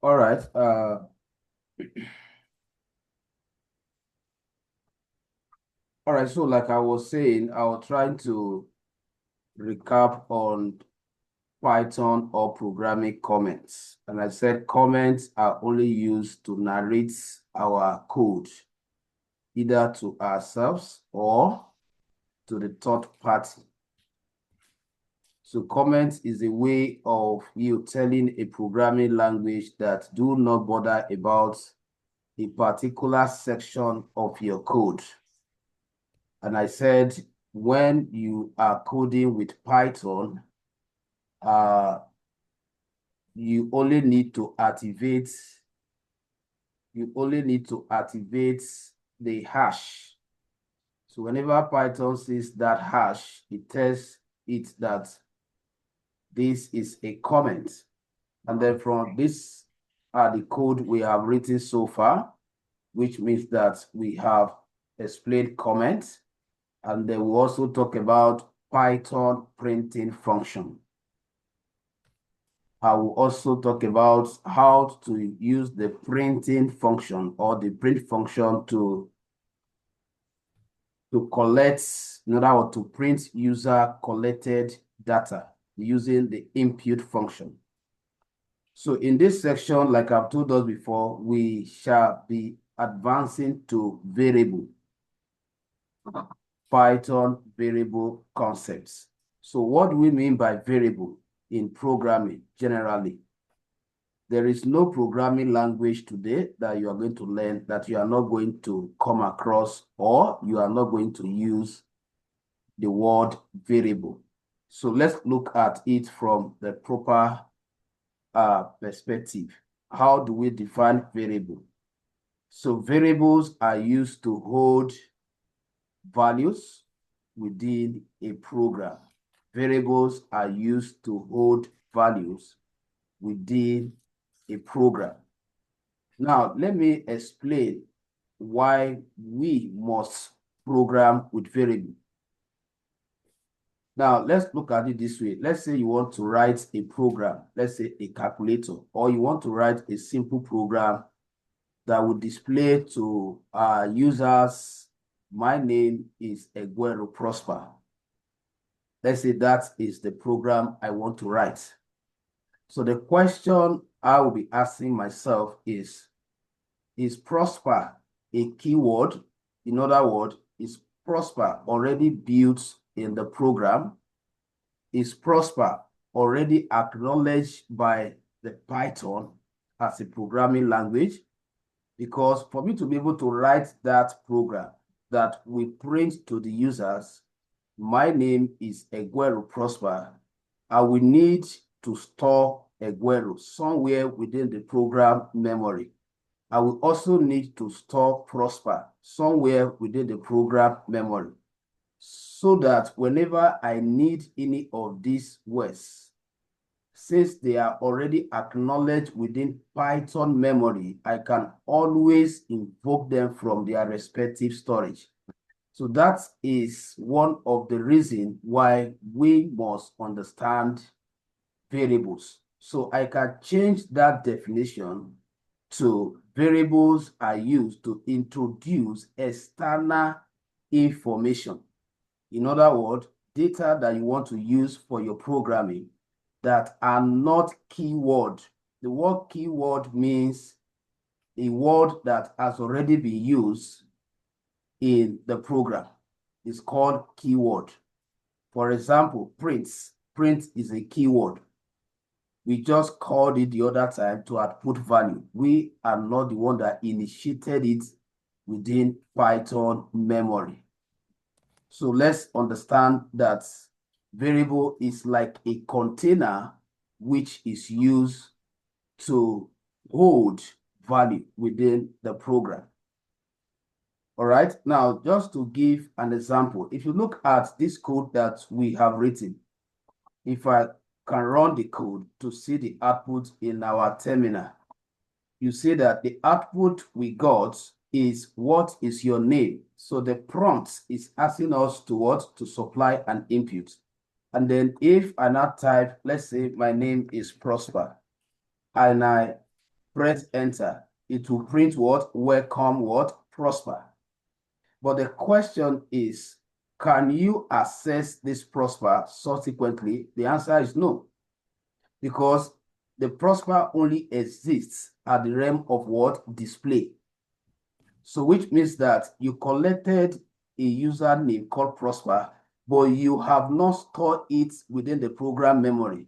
All right. All right. So, like I was saying, I was trying to recap on Python or programming comments. And I said comments are only used to narrate our code, either to ourselves or to the third party. So comments is a way of you telling a programming language that do not bother about a particular section of your code. And I said, when you are coding with Python, you only need to activate the hash. So whenever Python sees that hash, it tells it that this is a comment. And then from this are the code we have written so far, which means that we have explained comments. And then we also talk about Python printing function. I will also talk about how to use the printing function or the print function to collect, in other words, to print user collected data using the input function. So in this section, like I've told us before, we shall be advancing to variable, Python variable concepts. So what do we mean by variable in programming generally? There is no programming language today that you are going to learn that you are not going to come across, or you are not going to use the word variable. So let's look at it from the proper perspective. How do we define variable? So variables are used to hold values within a program. Variables are used to hold values within a program. Now, let me explain why we must program with variable. Now, let's look at it this way. Let's say you want to write a program, let's say a calculator, or you want to write a simple program that would display to users, my name is Eguero Prosper. Let's say that is the program I want to write. So the question I will be asking myself is Prosper a keyword? In other words, is Prosper already built in the program? Is Prosper already acknowledged by the Python as a programming language? Because for me to be able to write that program that we print to the users, my name is Eguero Prosper, I will need to store Eguero somewhere within the program memory. I will also need to store Prosper somewhere within the program memory, so that whenever I need any of these words, since they are already acknowledged within Python memory, I can always invoke them from their respective storage. So that is one of the reasons why we must understand variables. So I can change that definition to variables are used to introduce external information. In other words, data that you want to use for your programming that are not keyword. The word keyword means a word that has already been used in the program. It's called keyword. For example, prints. Print is a keyword. We just called it the other time to output value. We are not the one that initiated it within Python memory. So let's understand that variable is like a container which is used to hold value within the program. All right, now just to give an example, if you look at this code that we have written, if I can run the code to see the output in our terminal, you see that the output we got is what is your name. So the prompt is asking us to what? To supply an input. And then if I now type, let's say my name is Prosper, and I press enter. It will print what? Welcome what? Prosper. But the question is, can you access this Prosper subsequently? The answer is no, because the Prosper only exists at the realm of what? Display. So which means that you collected a username called Prosper, but you have not stored it within the program memory.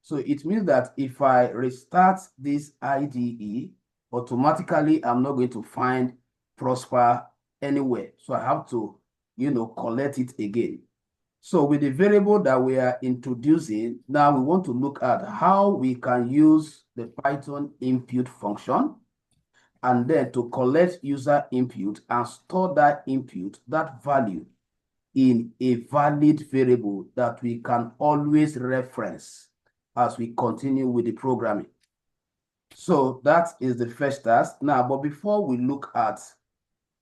So it means that if I restart this IDE, automatically I'm not going to find Prosper anywhere. So I have to, collect it again. So with the variable that we are introducing, now we want to look at how we can use the Python input function and then to collect user input and store that input, that value, in a valid variable that we can always reference as we continue with the programming. So that is the first task. Now, but before we look at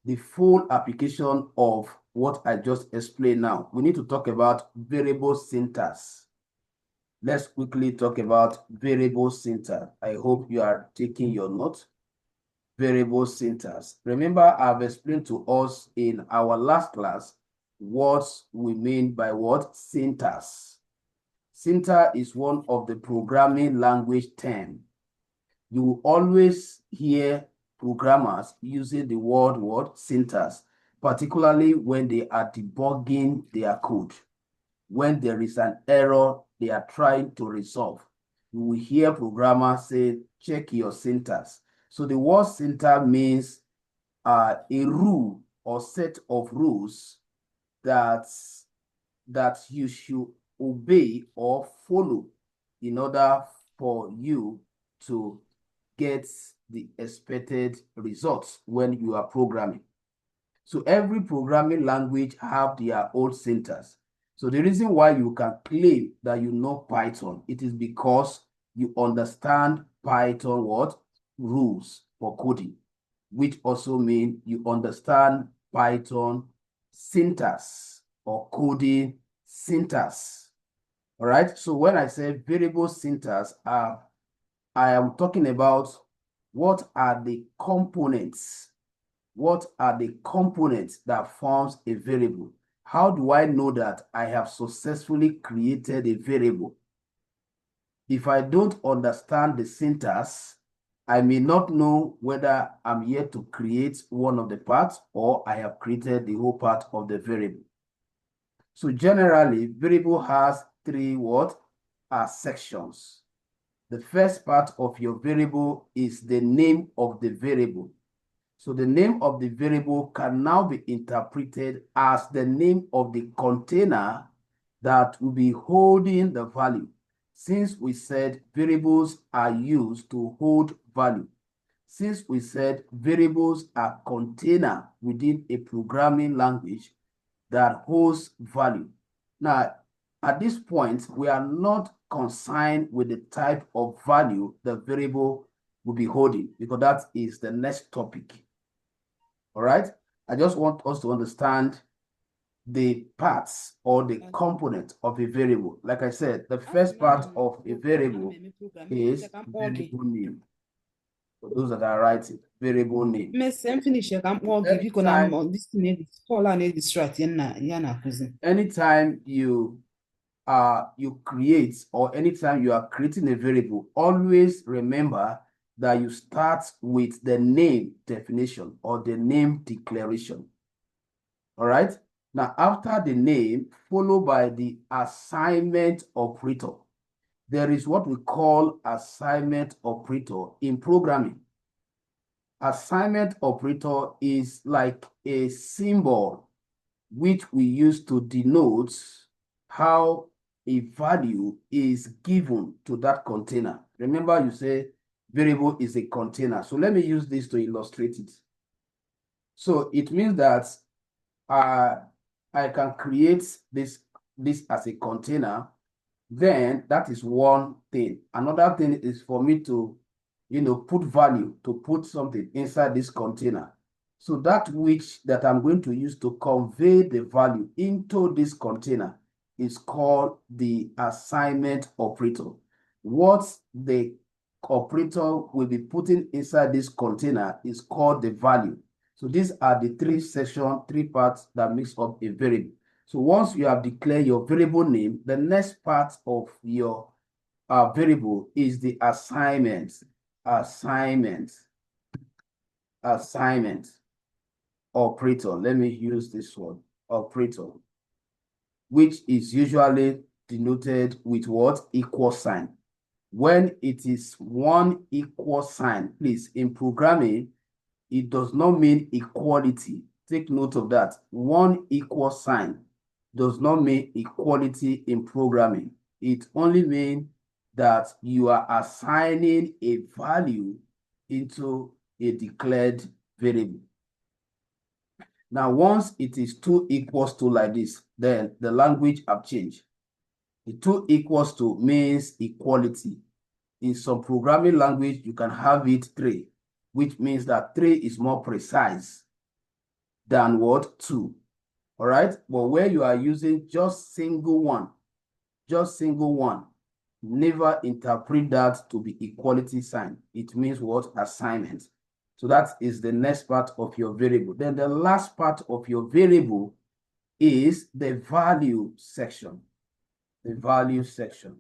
the full application of what I just explained now, we need to talk about variable syntax. Let's quickly talk about variable syntax. I hope you are taking your notes. Variable syntax. Remember, I've explained to us in our last class what we mean by what? Syntax. Syntax is one of the programming language terms. You will always hear programmers using the word syntax, particularly when they are debugging their code. When there is an error they are trying to resolve, you will hear programmers say, check your syntax. So the word syntax means a rule or set of rules that you should obey or follow in order for you to get the expected results when you are programming. So every programming language have their own syntax. So the reason why you can claim that you know Python, it is because you understand Python what? Rules for coding, which also mean you understand Python syntax or coding syntax. All right. So when I say variable syntax, I am talking about what are the components. What are the components that forms a variable? How do I know that I have successfully created a variable? If I don't understand the syntax, I may not know whether I'm yet to create one of the parts or I have created the whole part of the variable. So generally, variable has three sections. The first part of your variable is the name of the variable. So the name of the variable can now be interpreted as the name of the container that will be holding the value. Since we said variables are used to hold value, since we said variables are container within a programming language that holds value. Now, at this point, we are not concerned with the type of value the variable will be holding, because that is the next topic. All right. I just want us to understand the parts or the component of a variable. Like I said, the first part of a variable is variable name. For those that are writing, variable name. Anytime you create, or anytime you are creating a variable, always remember that you start with the name definition or the name declaration. All right. Now, after the name, followed by the assignment operator. There is what we call assignment operator in programming. Assignment operator is like a symbol which we use to denote how a value is given to that container. Remember, you say variable is a container. So let me use this to illustrate it. So it means that I can create this as a container. Then that is one thing. Another thing is for me to, put value, to put something inside this container. So that I'm going to use to convey the value into this container is called the assignment operator. What the operator will be putting inside this container is called the value. So these are the three parts that makes up a variable. So once you have declared your variable name, the next part of your variable is the assignment operator. Let me use this one, operator, which is usually denoted with what? Equal sign. When it is one equal sign, please, in programming, it does not mean equality. Take note of that. One equal sign does not mean equality in programming. It only means that you are assigning a value into a declared variable. Now, once it is 2 equals to like this, then the language have changed. The 2 equals to means equality. In some programming language, you can have it 3, which means that 3 is more precise than what? 2. All right? But where you are using just single one, never interpret that to be equality sign. It means what? Assignment. So that is the next part of your variable. Then the last part of your variable is the value section. The value section.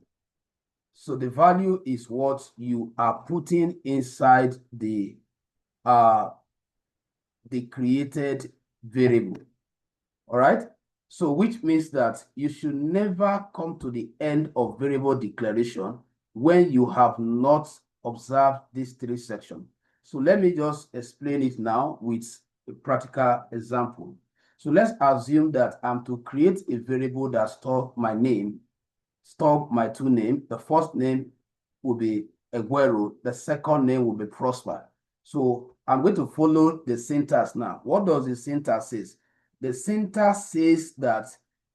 So the value is what you are putting inside the created variable. All right? So which means that you should never come to the end of variable declaration when you have not observed these 3 sections. So let me just explain it now with a practical example. So let's assume that I'm to create a variable that stores my name, store my 2 names. The first name will be Aguero. The second name will be Prosper. So I'm going to follow the syntax now. What does the syntax say? The syntax says that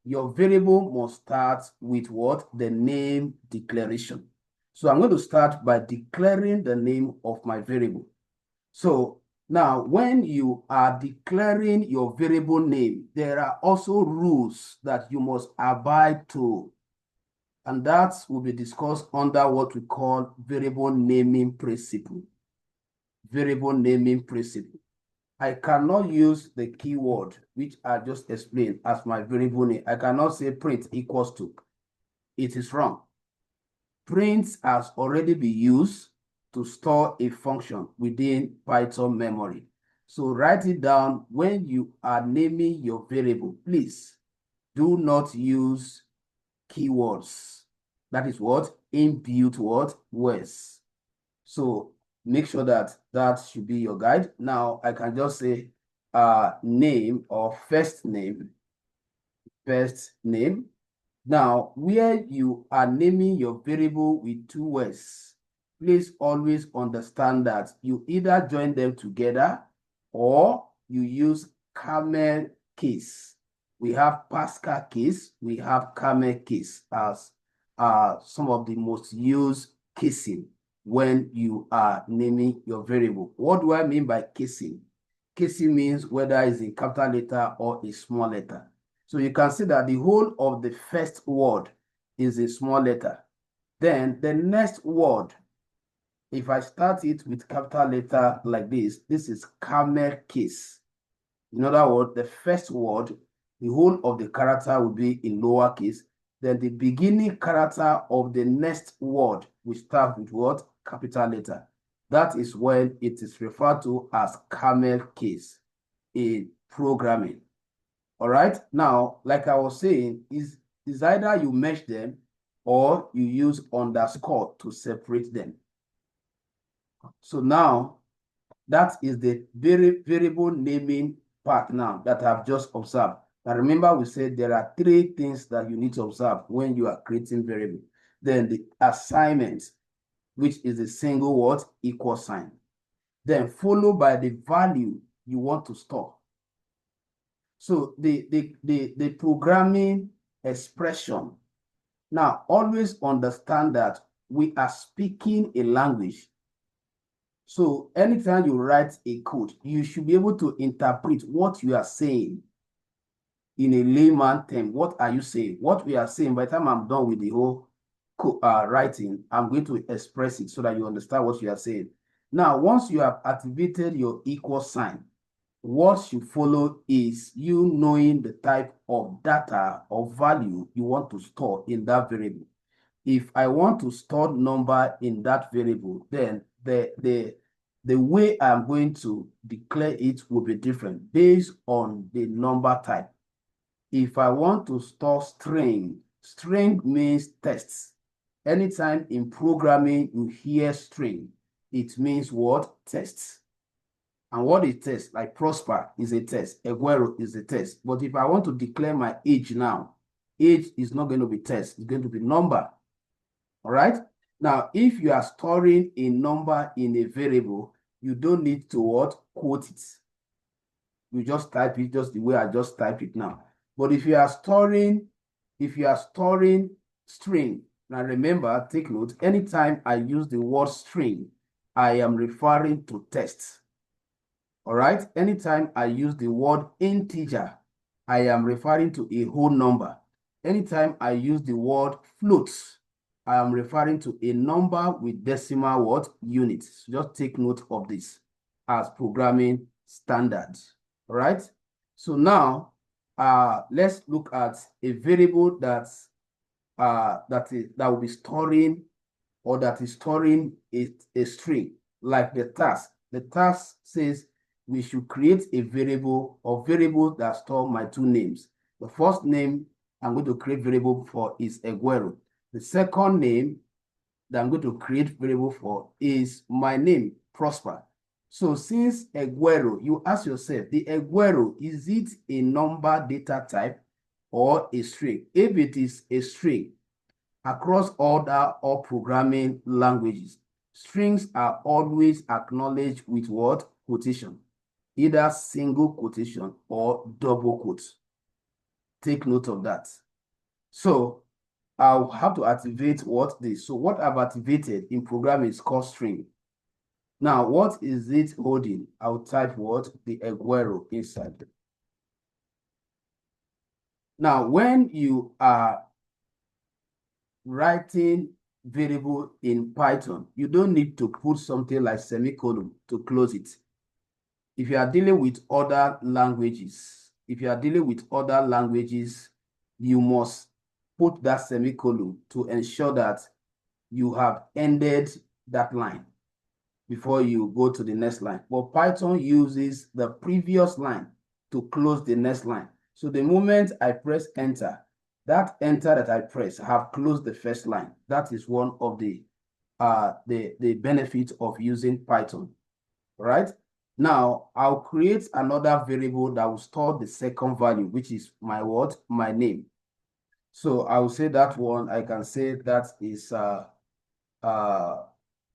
your variable must start with what? The name declaration. So I'm going to start by declaring the name of my variable. So now when you are declaring your variable name, there are also rules that you must abide to. And that will be discussed under what we call variable naming principle. Variable naming principle. I cannot use the keyword, which I just explained, as my variable name. I cannot say print equals to. It is wrong. Print has already been used to store a function within Python memory. So write it down when you are naming your variable. Please do not use keywords. That is what? Inbuilt what? Words. So make sure that that should be your guide. Now I can just say name or first name. Now, where you are naming your variable with 2 words, please always understand that you either join them together or you use camel case. We have Pascal case, we have camel case as some of the most used casing when you are naming your variable. What do I mean by casing? Casing means whether it's a capital letter or a small letter. So you can see that the whole of the first word is a small letter. Then the next word, if I start it with capital letter like this is camel case. In other words, the first word, the whole of the character will be in lowercase. Then the beginning character of the next word will start with what? Capital letter. That is when it is referred to as camel case in programming. All right. Now, like I was saying, is either you mesh them or you use underscore to separate them. So now that is the variable naming part now that I've just observed. Now remember, we said there are 3 things that you need to observe when you are creating variable. Then the assignment, which is a single word equal sign. Then followed by the value you want to store. So the programming expression. Now, always understand that we are speaking a language. So anytime you write a code, you should be able to interpret what you are saying in a layman term. What are you saying? What we are saying, by the time I'm done with the whole writing, I'm going to express it so that you understand what you are saying. Now, once you have activated your equal sign, what should follow is you knowing the type of data or value you want to store in that variable. If I want to store number in that variable, then the way I'm going to declare it will be different based on the number type. If I want to store string, string means tests. Anytime in programming you hear string, it means what? Tests. And what is test? Like Prosper is a test, Eguero is a test. But if I want to declare my age now, age is not going to be test, it's going to be number. All right. Now, if you are storing a number in a variable, you don't need to what? Quote it. You just type it just the way I just type it now. But if you are storing string, now remember, take note, anytime I use the word string, I am referring to text. All right. Anytime I use the word integer, I am referring to a whole number. Anytime I use the word float, I am referring to a number with decimal what? Units. So just take note of this as programming standards. All right. So now let's look at a variable that will be storing or that is storing a string like the task. The task says we should create a variable or variables that store my two names. The first name I'm going to create variable for is Eguero. The second name that I'm going to create variable for is my name, Prosper. So since Eguero, you ask yourself, the Eguero, is it a number data type or a string? If it is a string, across all programming languages, strings are always acknowledged with what? Quotation. Either single quotation or double quotes. Take note of that. So I'll have to activate what this. So what I've activated in programming is called string. Now, what is it holding? I'll type what? The Eguero inside. Now, when you are writing variable in Python, you don't need to put something like semicolon to close it. If you are dealing with other languages, you must put that semicolon to ensure that you have ended that line before you go to the next line. But Python uses the previous line to close the next line. So the moment I press enter, that enter that I press have closed the first line. That is one of the benefit of using Python. Right? Now I'll create another variable that will store the second value, which is my what? My name. So I will say that one, I can say that is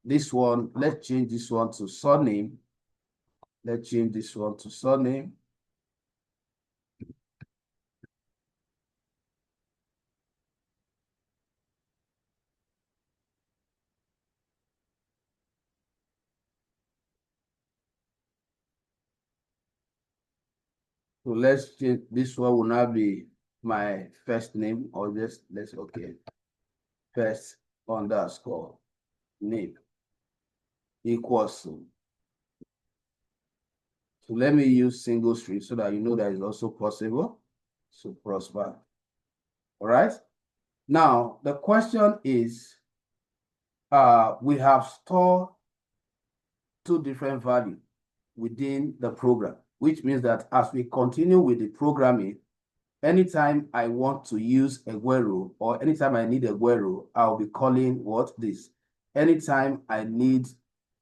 this one. Let's change this one to surname. Let's change this one to surname. So let's change this one will now be my first name, or just let's okay. First underscore name equals to. So let me use single string so that you know that is also possible. So Prosper. All right. Now the question is, we have stored two different values within the program, which means that as we continue with the programming, anytime I want to use Eguero or anytime I need Eguero, I'll be calling what? This. Anytime I need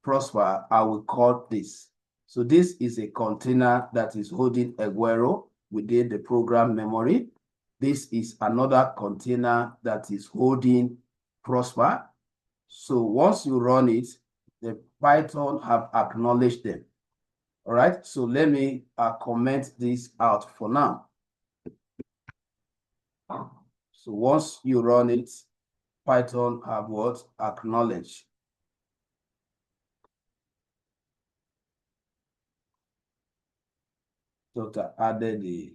Prosper, I will call this. So this is a container that is holding Eguero within the program memory. This is another container that is holding Prosper. So once you run it, the Python have acknowledged them. All right, so let me comment this out for now. So once you run it, Python have what? Acknowledge. So I added the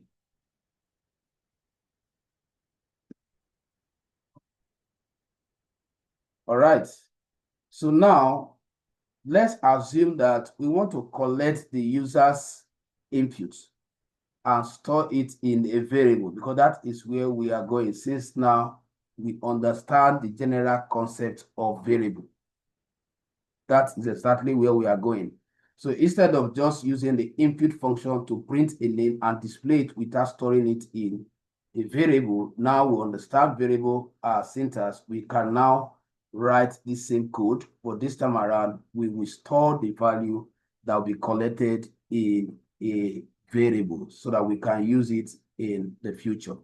All right. So now let's assume that we want to collect the user's input and store it in a variable, because that is where we are going, since now we understand the general concept of variable. That is exactly where we are going. So instead of just using the input function to print a name and display it without storing it in a variable, now we understand variable syntax. We can now write the same code, but this time around, we will store the value that will be collected in a variable so that we can use it in the future.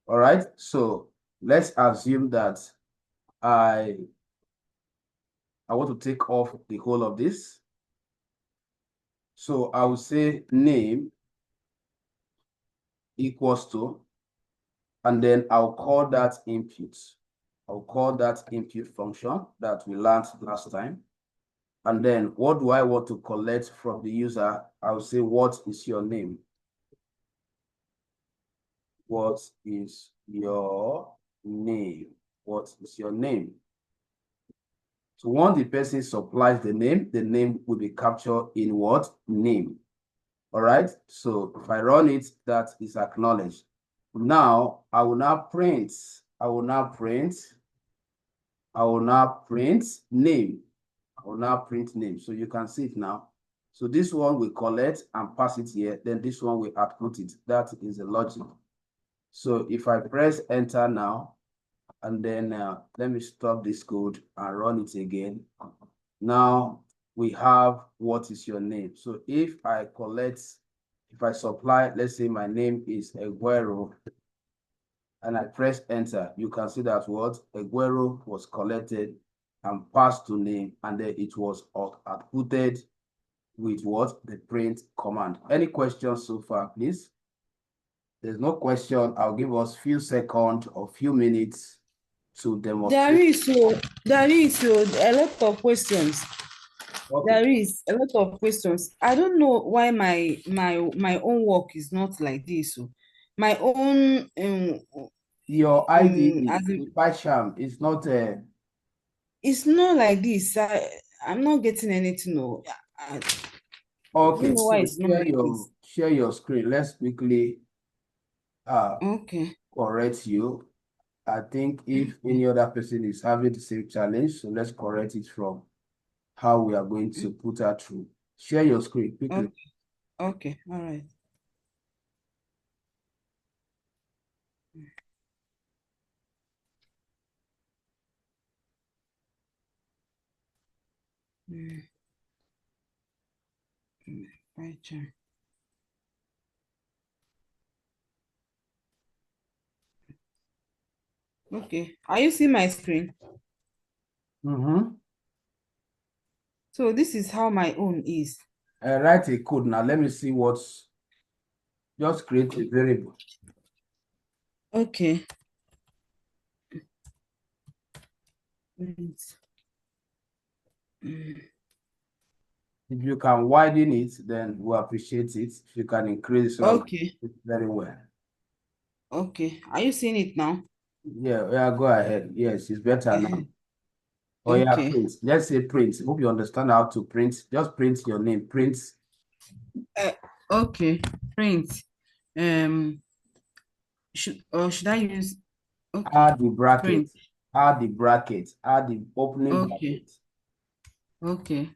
All right, so let's assume that I want to take off the whole of this. So I will say name equals to, and then I'll call that input. I'll call that input function that we learned last time. And then what do I want to collect from the user? I'll say, what is your name? What is your name? What is your name? So once the person supplies the name will be captured in what? Name. All right. So if I run it, that is acknowledged. Now I will now print name. I will now print name. So you can see it now. So this one we collect and pass it here. Then this one we output it. That is the logic. So if I press enter now, and then let me stop this code and run it again. Now we have what is your name. So if I supply, let's say my name is Eguero, and I press enter, you can see that what Eguero was collected and passed to name, and then it was outputted with what? The print command. Any questions so far, please? There's no question. I'll give us few seconds or few minutes to demonstrate. There is a lot of questions. Okay. There is a lot of questions. I don't know why my own work is not like this. So my own Your ID as is PyCharm. It's not a. it's not like this. I'm not getting anything. No, I Okay, don't know why so it's not like this. share your screen. Let's quickly Okay. correct you. I think if any other person is having the same challenge, so let's correct it from how we are going to put her through. Share your screen quickly. Okay. Okay. All right. Right. Okay. Are you seeing my screen? Mm-hmm. So this is how my own is. Write a code now. Let me see what's. Just create a variable. Okay. If you can widen it, then we'll appreciate it. If you can increase it, so Okay. very well. Okay. Are you seeing it now? Yeah, go ahead. Yes, it's better now. Oh yeah, Okay. print. Let's say print. Hope you understand how to print. Just print your name. Print. Okay. Print. Should I use Add the bracket. print? Add the bracket. Add the opening Okay. bracket. Okay.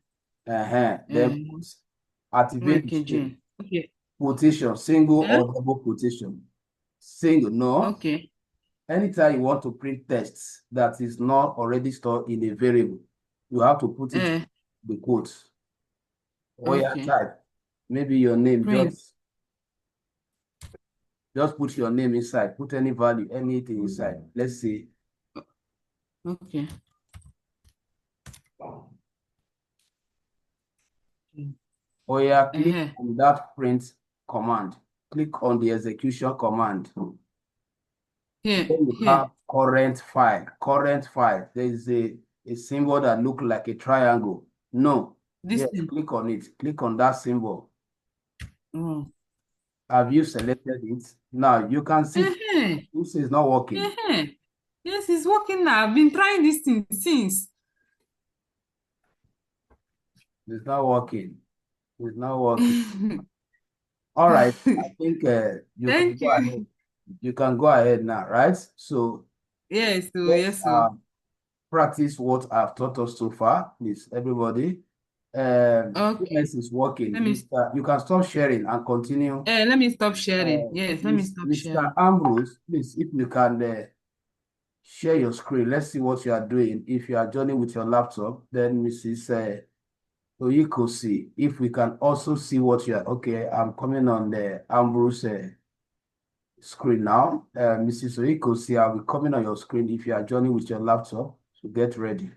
Then put activate the string. Okay. Quotation, single Eh? or double quotation. Single, no. Okay. Anytime you want to print text that is not already stored in a variable, you have to put it Eh. the quotes. Or yeah, Okay. type. Maybe your name, Print. just put your name inside. Put any value, anything inside. Let's see. Okay. Or yeah, click Uh-huh. on that print command. Click on the execution command. Here. Then you Here. have current file. Current file. There is a symbol that looks like a triangle. No. This Yes, thing. click on it. Click on that symbol. Oh. Have you selected it? Now you can see Uh-huh. this is not working. Uh-huh. Yes, it's working. working now. I've been trying this thing since. It's not working. It's not working. All right. I think you can Thank go ahead. you. You can go ahead now, right? So Yes, so let's yes, so practice what I've taught us so far, please, everybody. okay. MS is working. Let me You can stop sharing and continue. let me stop sharing. Yes, let me stop Mr. sharing. Ambrose, please, if you can share your screen. Let's see what you are doing. If you are joining with your laptop, then Mrs. Oyikosi, if we can also see what you are. Okay, I'm coming on the Ambrose screen now. Mrs. Oyikosi, I'll be coming on your screen if you are joining with your laptop. So get ready.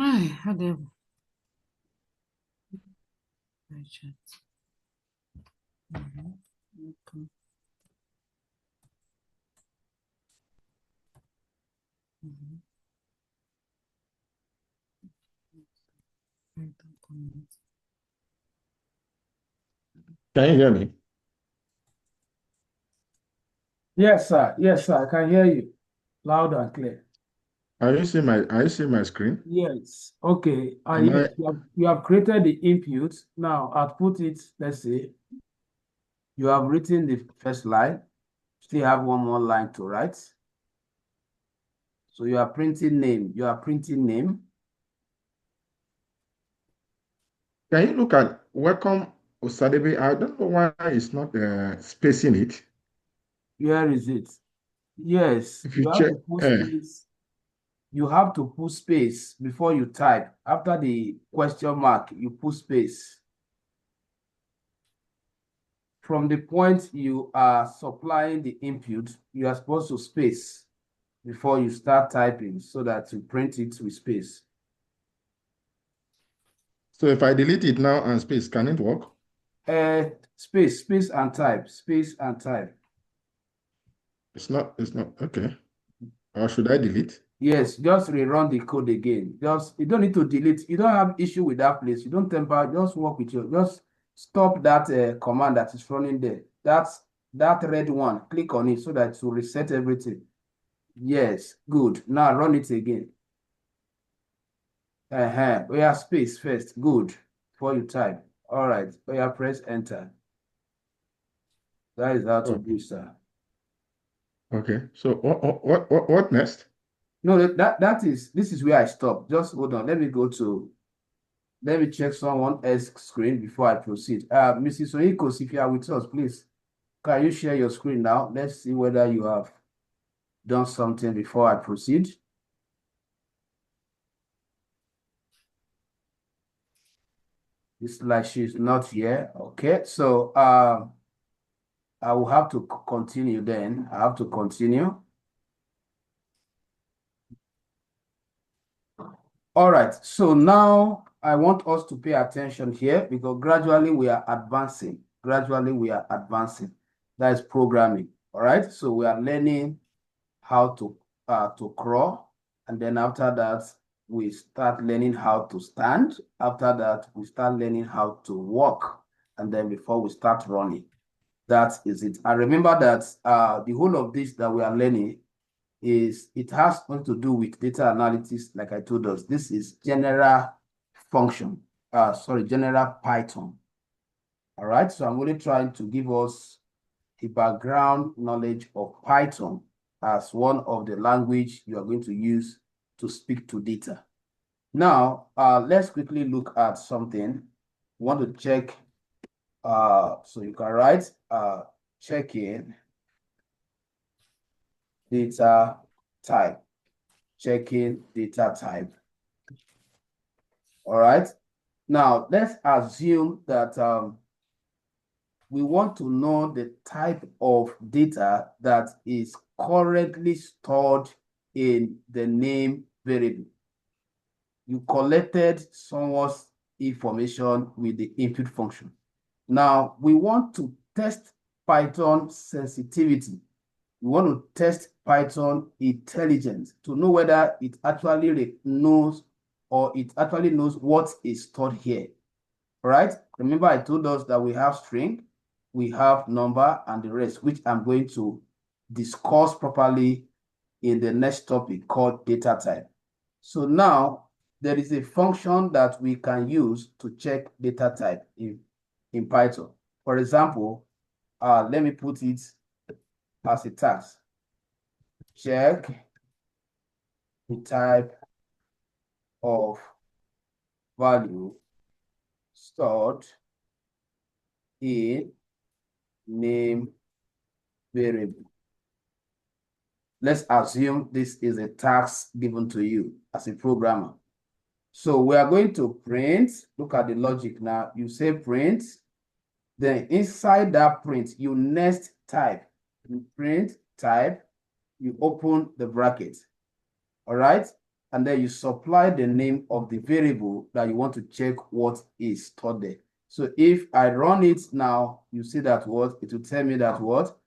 Ay, how do I chat? Okay. Can you hear me? Yes, sir. Yes, sir. I can hear you loud and clear. Are you seeing my screen? Yes. Okay. Am Yes, I you have created the input. Now, I'll put it, let's say, you have written the first line. Still have one more line to write. So you are printing name. You are printing name. can you look at welcome Osadebe? I don't know why it's not spacing it. Where is it? Yes, If you you have check, to put space. You have to put space before you type. After the question mark, you put space. From the point you are supplying the input, you are supposed to space before you start typing so that you print it with space. so if I delete it now and space, can it work? Space and type, space and type. It's not okay. Or should I delete? Yes, just rerun the code again. You don't need to delete. You don't have issue with that place. You don't temper. Just work with just stop that command that is running there. That red one. Click on it so that it will reset everything. Yes, good. Now run it again. We have space first. Good. Before you type. All right. We have press enter. That is how to do, sir. Okay. So what next? No, this is where I stop. Just hold on. Let me check someone else's screen before I proceed. Mrs. Oikos, if you are with us, please, can you share your screen now? Let's see whether you have done something before I proceed. It's like she's not here. Okay, so I will have to continue then. I have to continue. All right, so now I want us to pay attention here because gradually we are advancing. Gradually we are advancing. That is programming. All right, so we are learning how to crawl, and then after that we start learning how to stand. After that we start learning how to walk, and then before we start running. That is it. And remember that the whole of this that we are learning it has something to do with data analysis, like I told us. This is general function, general Python. All right, so I'm only trying to give us the background knowledge of Python as one of the language you are going to use to speak to data. Now, let's quickly look at something. We want to check, so you can write check in data type, checking data type. All right. Now, let's assume that we want to know the type of data that is currently stored in the name variable. You collected someone's information with the input function. Now, we want to test Python sensitivity. We want to test Python intelligence to know whether it actually knows or it actually knows what is stored here. All right? Remember, I told us that we have string, we have number, and the rest, which I'm going to discuss properly in the next topic called data type. So now, there is a function that we can use to check data type in Python. For example, let me put it as a task. Check the type of value stored in name variable. Let's assume this is a task given to you as a programmer. So we are going to print, look at the logic now. You say print, then inside that print, you next type. You print type, you open the bracket. All right? And then you supply the name of the variable that you want to check what is stored there. So if I run it now, you see that what? It will tell me that what?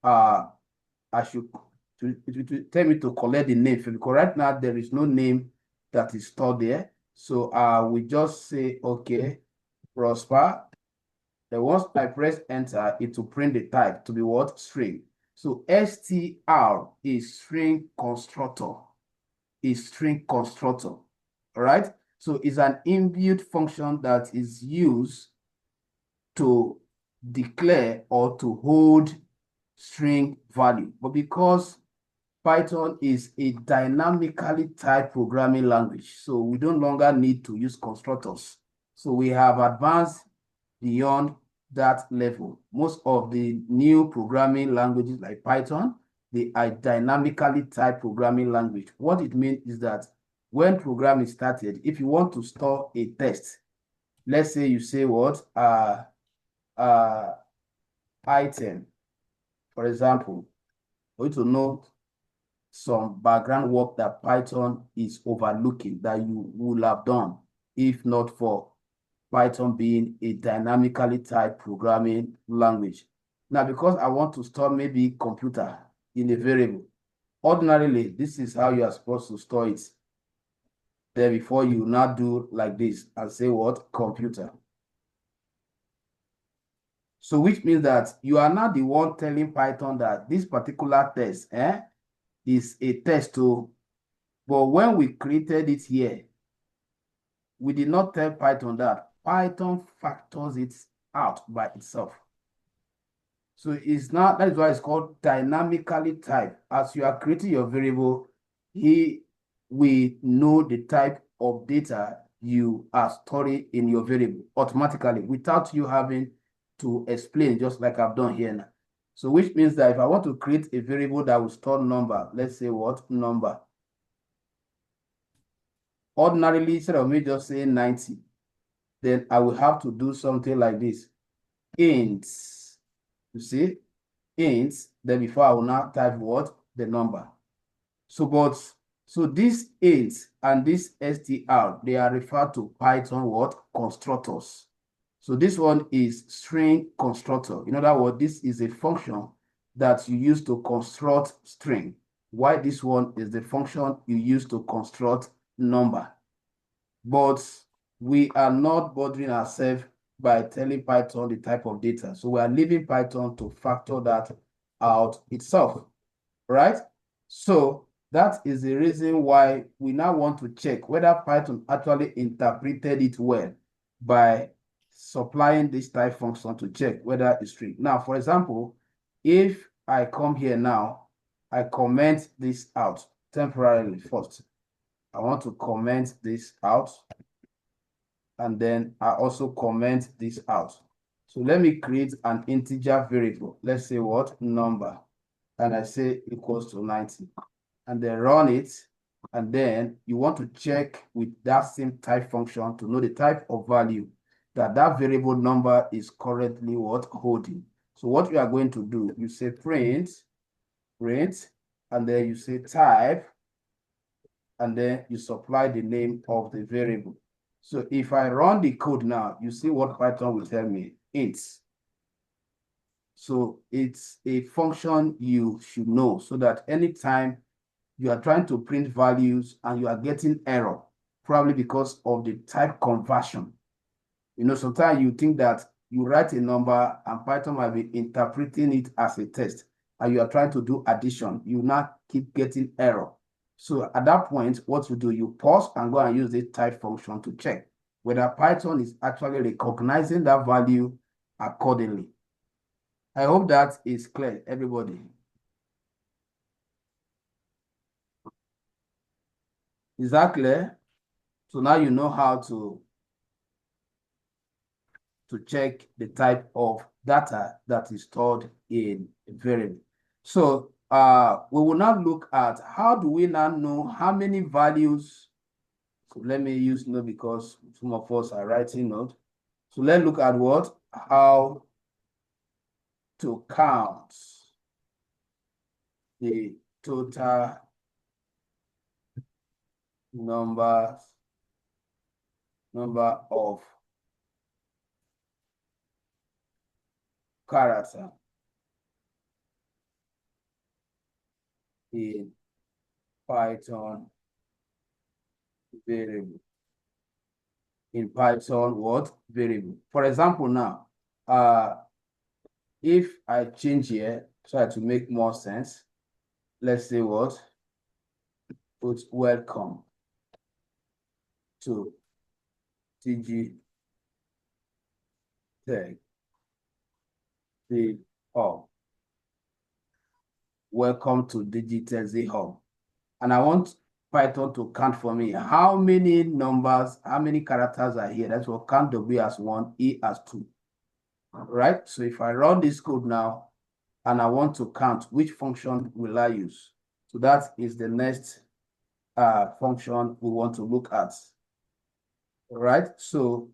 It will tell me to collect the name. Because right now, there is no name that is stored there. So we just say, okay, Prosper. Then once I press enter, it will print the type to be what? String. So str is string constructor. Is string constructor. All right? So it's an inbuilt function that is used to declare or to hold string value. But because Python is a dynamically typed programming language, so we no longer need to use constructors. So we have advanced beyond that level. Most of the new programming languages like Python, they are dynamically typed programming language. What it means is that when programming started, if you want to store a text, let's say you say what? Item, for example, for you to know some background work that Python is overlooking that you would have done if not for Python being a dynamically typed programming language. Now, because I want to store maybe computer in a variable, ordinarily, this is how you are supposed to store it. Then before you now do like this and say what? Computer. So which means that you are not the one telling Python that this particular text is a text too. But when we created it here, we did not tell Python that. Python factors it out by itself. So it's not, that is why it's called dynamically typed. As you are creating your variable, he will know the type of data you are storing in your variable automatically without you having to explain, just like I've done here now. So which means that if I want to create a variable that will store number, let's say what? Number. Ordinarily, instead of me just saying 90, then I will have to do something like this. Int. You see? Int. Then before I will now type what? The number. So this int and this str, they are referred to Python what? Constructors. So this one is string constructor. In other words, this is a function that you use to construct string. Why this one is the function you use to construct number. But we are not bothering ourselves by telling Python the type of data. So we are leaving Python to factor that out itself, right? So that is the reason why we now want to check whether Python actually interpreted it well by supplying this type function to check whether it's string. Now, for example, if I come here now, I comment this out temporarily first. I want to comment this out. And then I also comment this out. So let me create an integer variable. Let's say what? Number. And I say equals to 90. And then run it. And then you want to check with that same type function to know the type of value that variable number is currently what? Holding. So what you are going to do, you say print, and then you say type, and then you supply the name of the variable. So if I run the code now, you see what Python will tell me, int. So it's a function you should know, so that anytime you are trying to print values and you are getting error, probably because of the type conversion. You know, sometimes you think that you write a number and Python might be interpreting it as a text, and you are trying to do addition, you now keep getting error. So at that point, what you do, you pause and go and use the type function to check whether Python is actually recognizing that value accordingly. I hope that is clear, everybody. Is that clear? So now you know how to check the type of data that is stored in a variable. So we will now look at how do we now know how many values. So let me use note because some of us are writing note. So let's look at what? How to count the total number of characters in Python variable. In Python, what? Variable. For example, now, if I change here, try to make more sense, let's say what? Put welcome to DigiTech, the hub. Welcome to DigiTech Z Hub. And I want Python to count for me how many numbers, how many characters are here. That's what count W as 1, E as 2. Right? So if I run this code now and I want to count, which function will I use? So that is the next function we want to look at. All right? So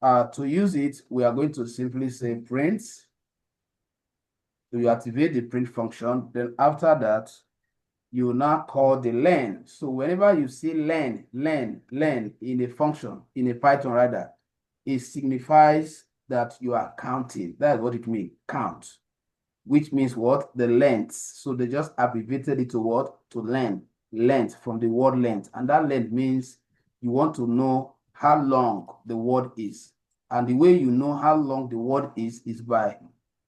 to use it, we are going to simply say print. So you activate the print function. Then after that, you now call the len. So whenever you see len in a function, in a Python rather, it signifies that you are counting. That's what it means, count, which means what? The length. So they just abbreviated it to what? To length from the word length. And that length means you want to know how long the word is. And the way you know how long the word is by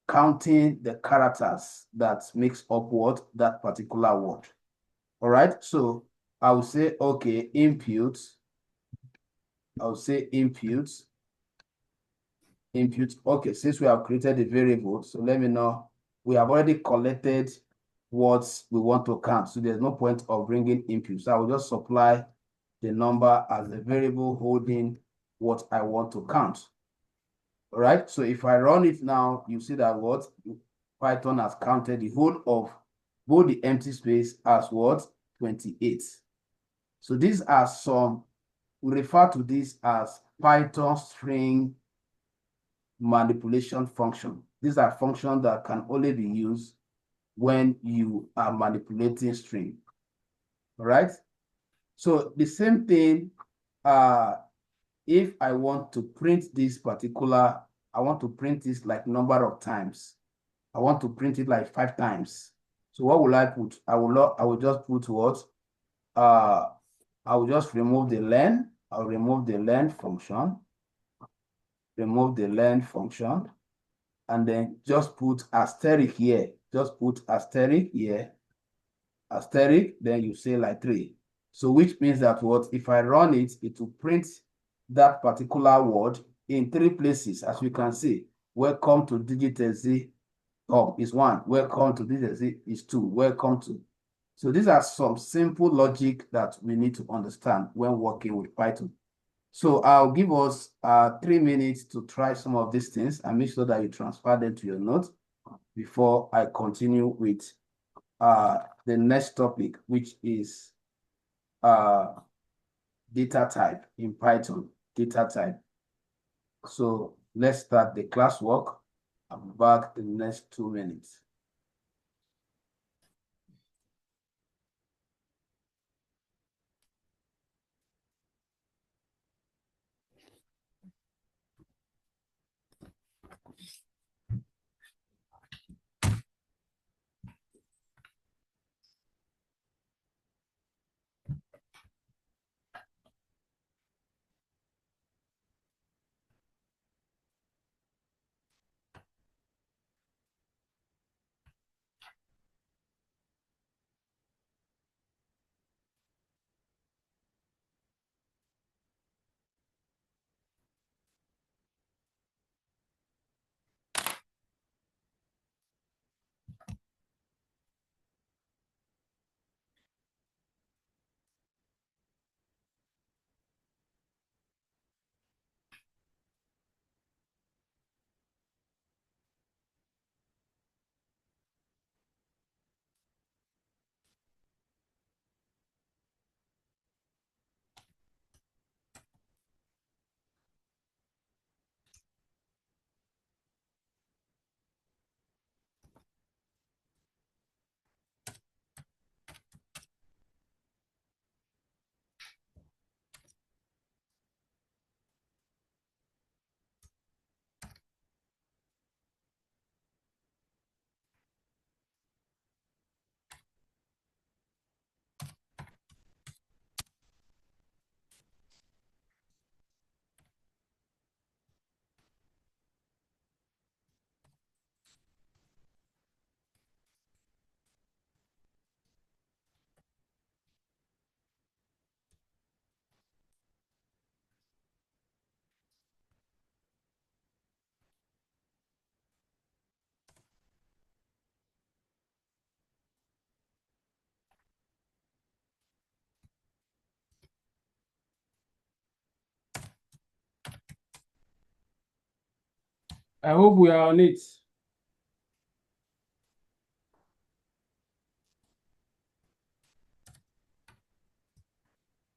counting the characters that makes up what? That particular word. All right, so I will say, okay, input. I'll say input. Okay, since we have created a variable, so let me know. We have already collected what we want to count. So there's no point of bringing input. So I will just supply the number as a variable holding what I want to count. All right, so if I run it now, you see that what? Python has counted the whole of both the empty space as what? 28. So these are some, we refer to this as Python string manipulation function. These are functions that can only be used when you are manipulating string. All right. So the same thing, if I want to print this particular, I want to print this like number of times. I want to print it like 5 times. So what will I put? I will just put what? I will just remove the len. I'll remove the len function. Remove the len function. And then just put asterisk here. Just put asterisk here. Asterisk, then you say like 3. So which means that what? If I run it, it will print that particular word in 3 places, as we can see. Welcome to DigiTech Z Hub is 1. Welcome to DigiTech Z is 2. Welcome to. So these are some simple logic that we need to understand when working with Python. So I'll give us 3 minutes to try some of these things and make sure that you transfer them to your notes before I continue with the next topic, which is data type in Python, data type. So let's start the classwork. I'll be back in the next 2 minutes. I hope we are on it.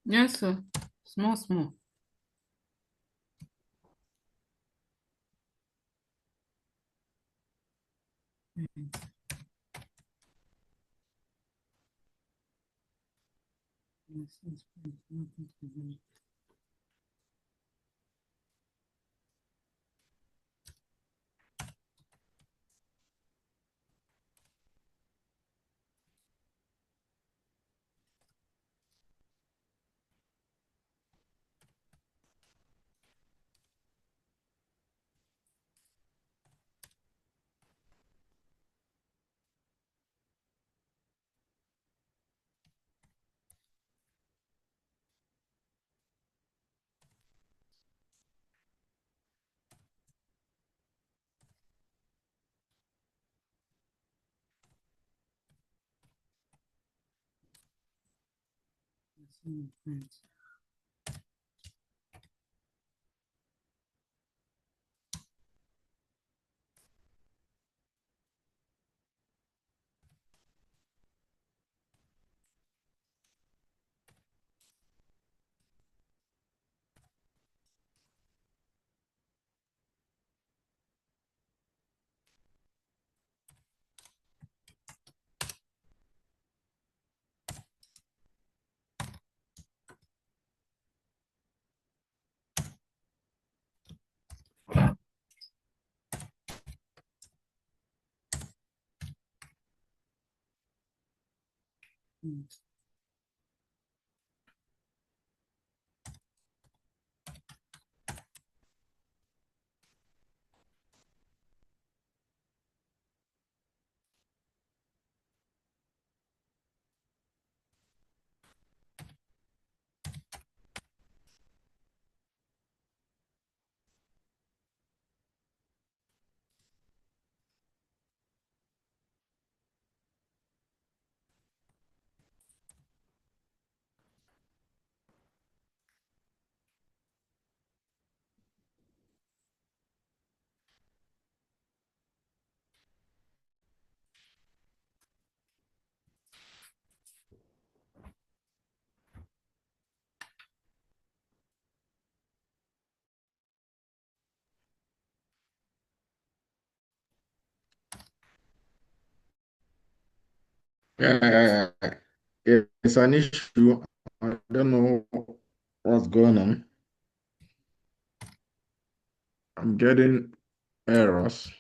Yes, sir. Small, small. Uh, it's an issue. I don't know what's going on. I'm getting errors.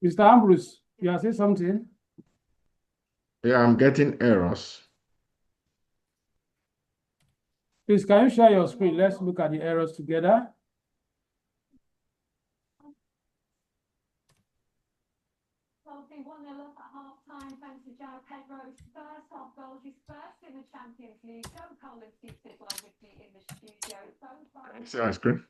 Mr. Ambrose, you are saying something? Yeah, I'm getting errors. Please, can you share your screen? Let's look at the errors together. Chelsea 1-0 up at half-time thanks to João Pedro's first half goal, his first in the Champions League. Joe Collins keeps it live with me in the studio. Can you see my screen?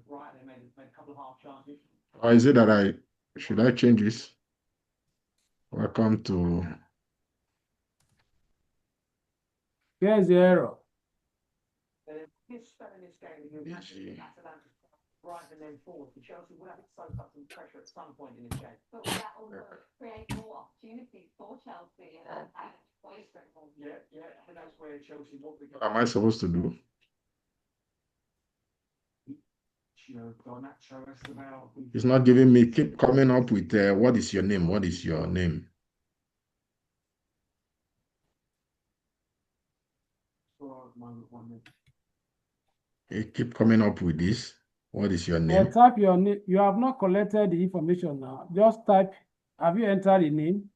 Right, they made a couple of half chances. Or is it that should I change this? Welcome to. Here's the error. His spell in this game, he was Atalanta right and then forward for Chelsea. Would have soaked up some pressure at some point in the game. But will that also create more opportunities for Chelsea? Yeah, and that's where Chelsea want to go. What am I supposed to do? It's not giving me. Keep coming up with what is your name? What is your name? You keep coming up with this. What is your name? Type your name. You have not collected the information now. Just type. Have you entered the name?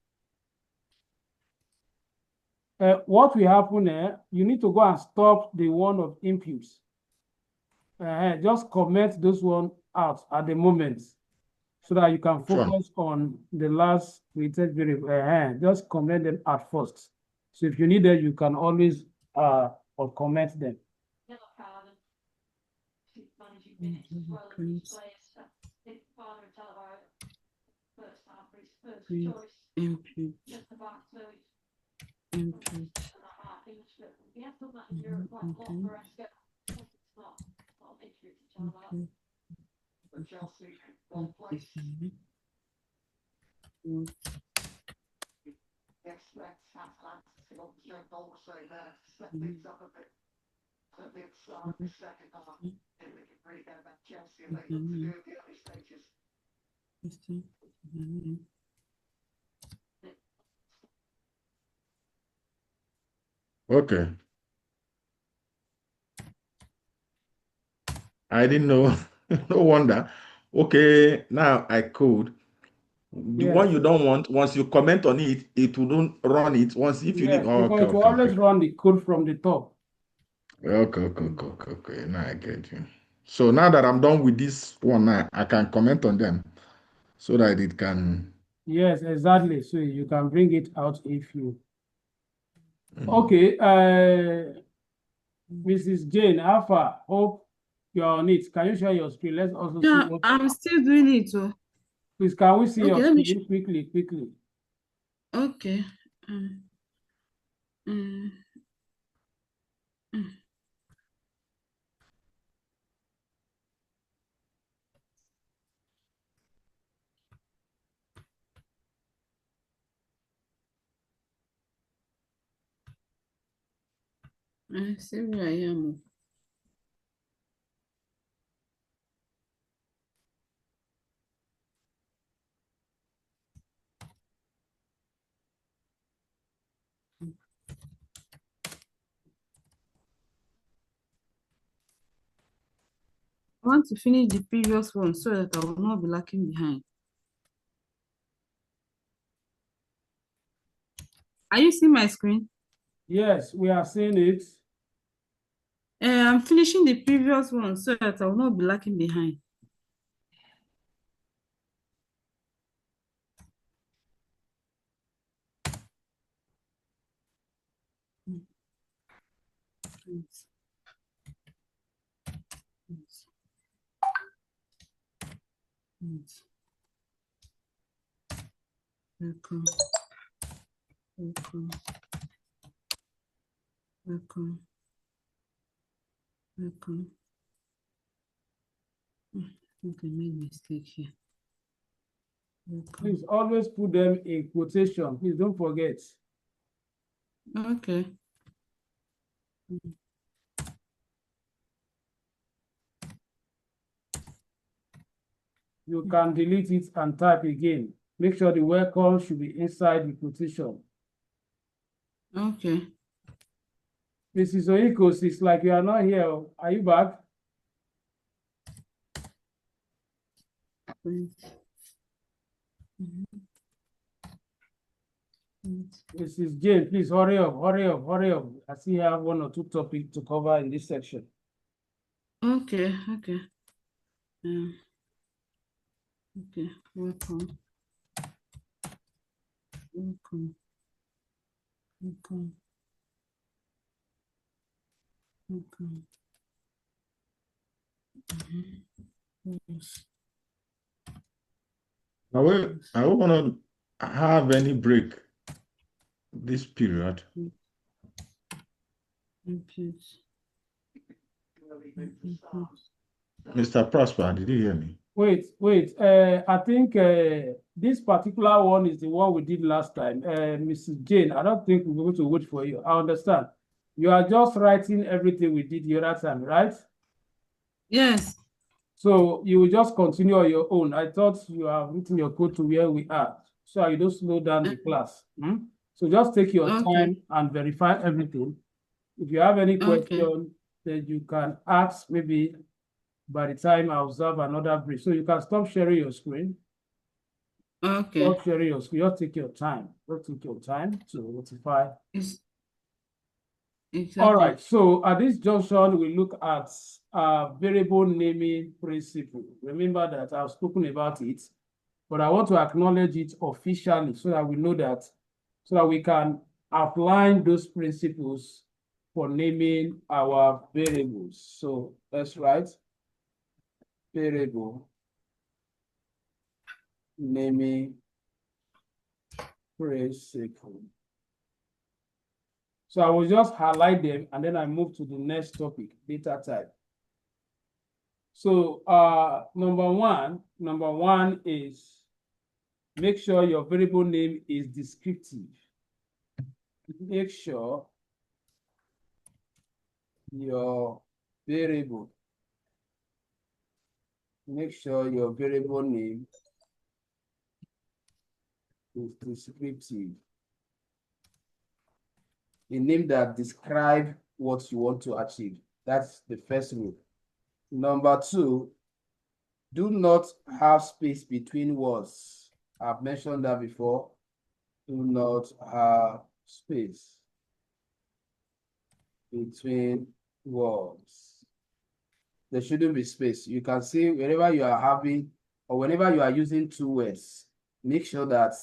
What will happen there? You need to go and stop the one of inputs. Just comment those one out at the moment, so that you can focus on the last created variable. Just comment them at first. So if you need them, you can always or comment them. Yellow card. She's managing minutes as well as his players. It's father and Talavera. First half, his first choice. Input. Just about to. Input. He has done that in Europe quite a lot for Esca. It's not an injury to Talavera. But Chelsea, one place. Expect Atalanta to go to a goal straight there. Set things up a bit. At the start of the second half, if we can really get about Chelsea and they look to do in the early stages. Okay. I didn't know. No wonder. Okay, now I code. The Yes. one you don't want, once you comment on it, it wouldn't run it. Once if you Yes, leave. Oh, because it will always run the code from the top. Okay. Now I get you. So now that I'm done with this one, now I can comment on them so that it can. Yes, exactly. So you can bring it out if you. Okay, Mrs. Jane Alpha, hope you're on it. Can you share your screen? Let's also Yeah, see what. I'm still doing it. Oh. Please, can we see Okay, your let me screen quickly? Okay. Mm. Mm. I see where I am. I want to finish the previous one so that I will not be lacking behind. Are you seeing my screen? Yes, we are seeing it. I'm finishing the previous one so that I will not be lacking behind. Welcome. I think I made a mistake here. Please always put them in quotation. Please don't forget. Okay. you can delete it and type again. Make sure the welcome should be inside the quotation. Okay. Mrs. Oikos, it's like you are not here. Are you back? Mrs. Jane, please hurry up, hurry up, hurry up. I see you have 1 or 2 topics to cover in this section. Okay. Okay. Okay. Welcome. Welcome. Welcome. Welcome. Yes. I don't want to have any break this period. Inputs. Mr. Prosper, did you hear me? Wait. I think this particular one is the one we did last time. Mrs. Jane, I don't think we're going to wait for you. I understand. You are just writing everything we did the other time, right? Yes. So you will just continue on your own. I thought you have written your code to where we are, so you don't slow down the class. So just take your time and verify everything. If you have any question, then you can ask maybe by the time I observe another brief. So you can stop sharing your screen. Okay. Stop sharing your screen. Just take your time. Just take your time to notify. Exactly. All right. So at this junction, we look at variable naming principle. Remember that I've spoken about it, but I want to acknowledge it officially so that we know that, so that we can apply those principles for naming our variables. So let's write variable naming principle. So I will just highlight them and then I move to the next topic, data type. So number one is make sure your variable name is descriptive. Make sure your variable name is descriptive. A name that describes what you want to achieve. That's the first rule. Number two, do not have space between words. I've mentioned that before. Do not have space between words. There shouldn't be space. You can see whenever you are having, or whenever you are using 2 words, make sure that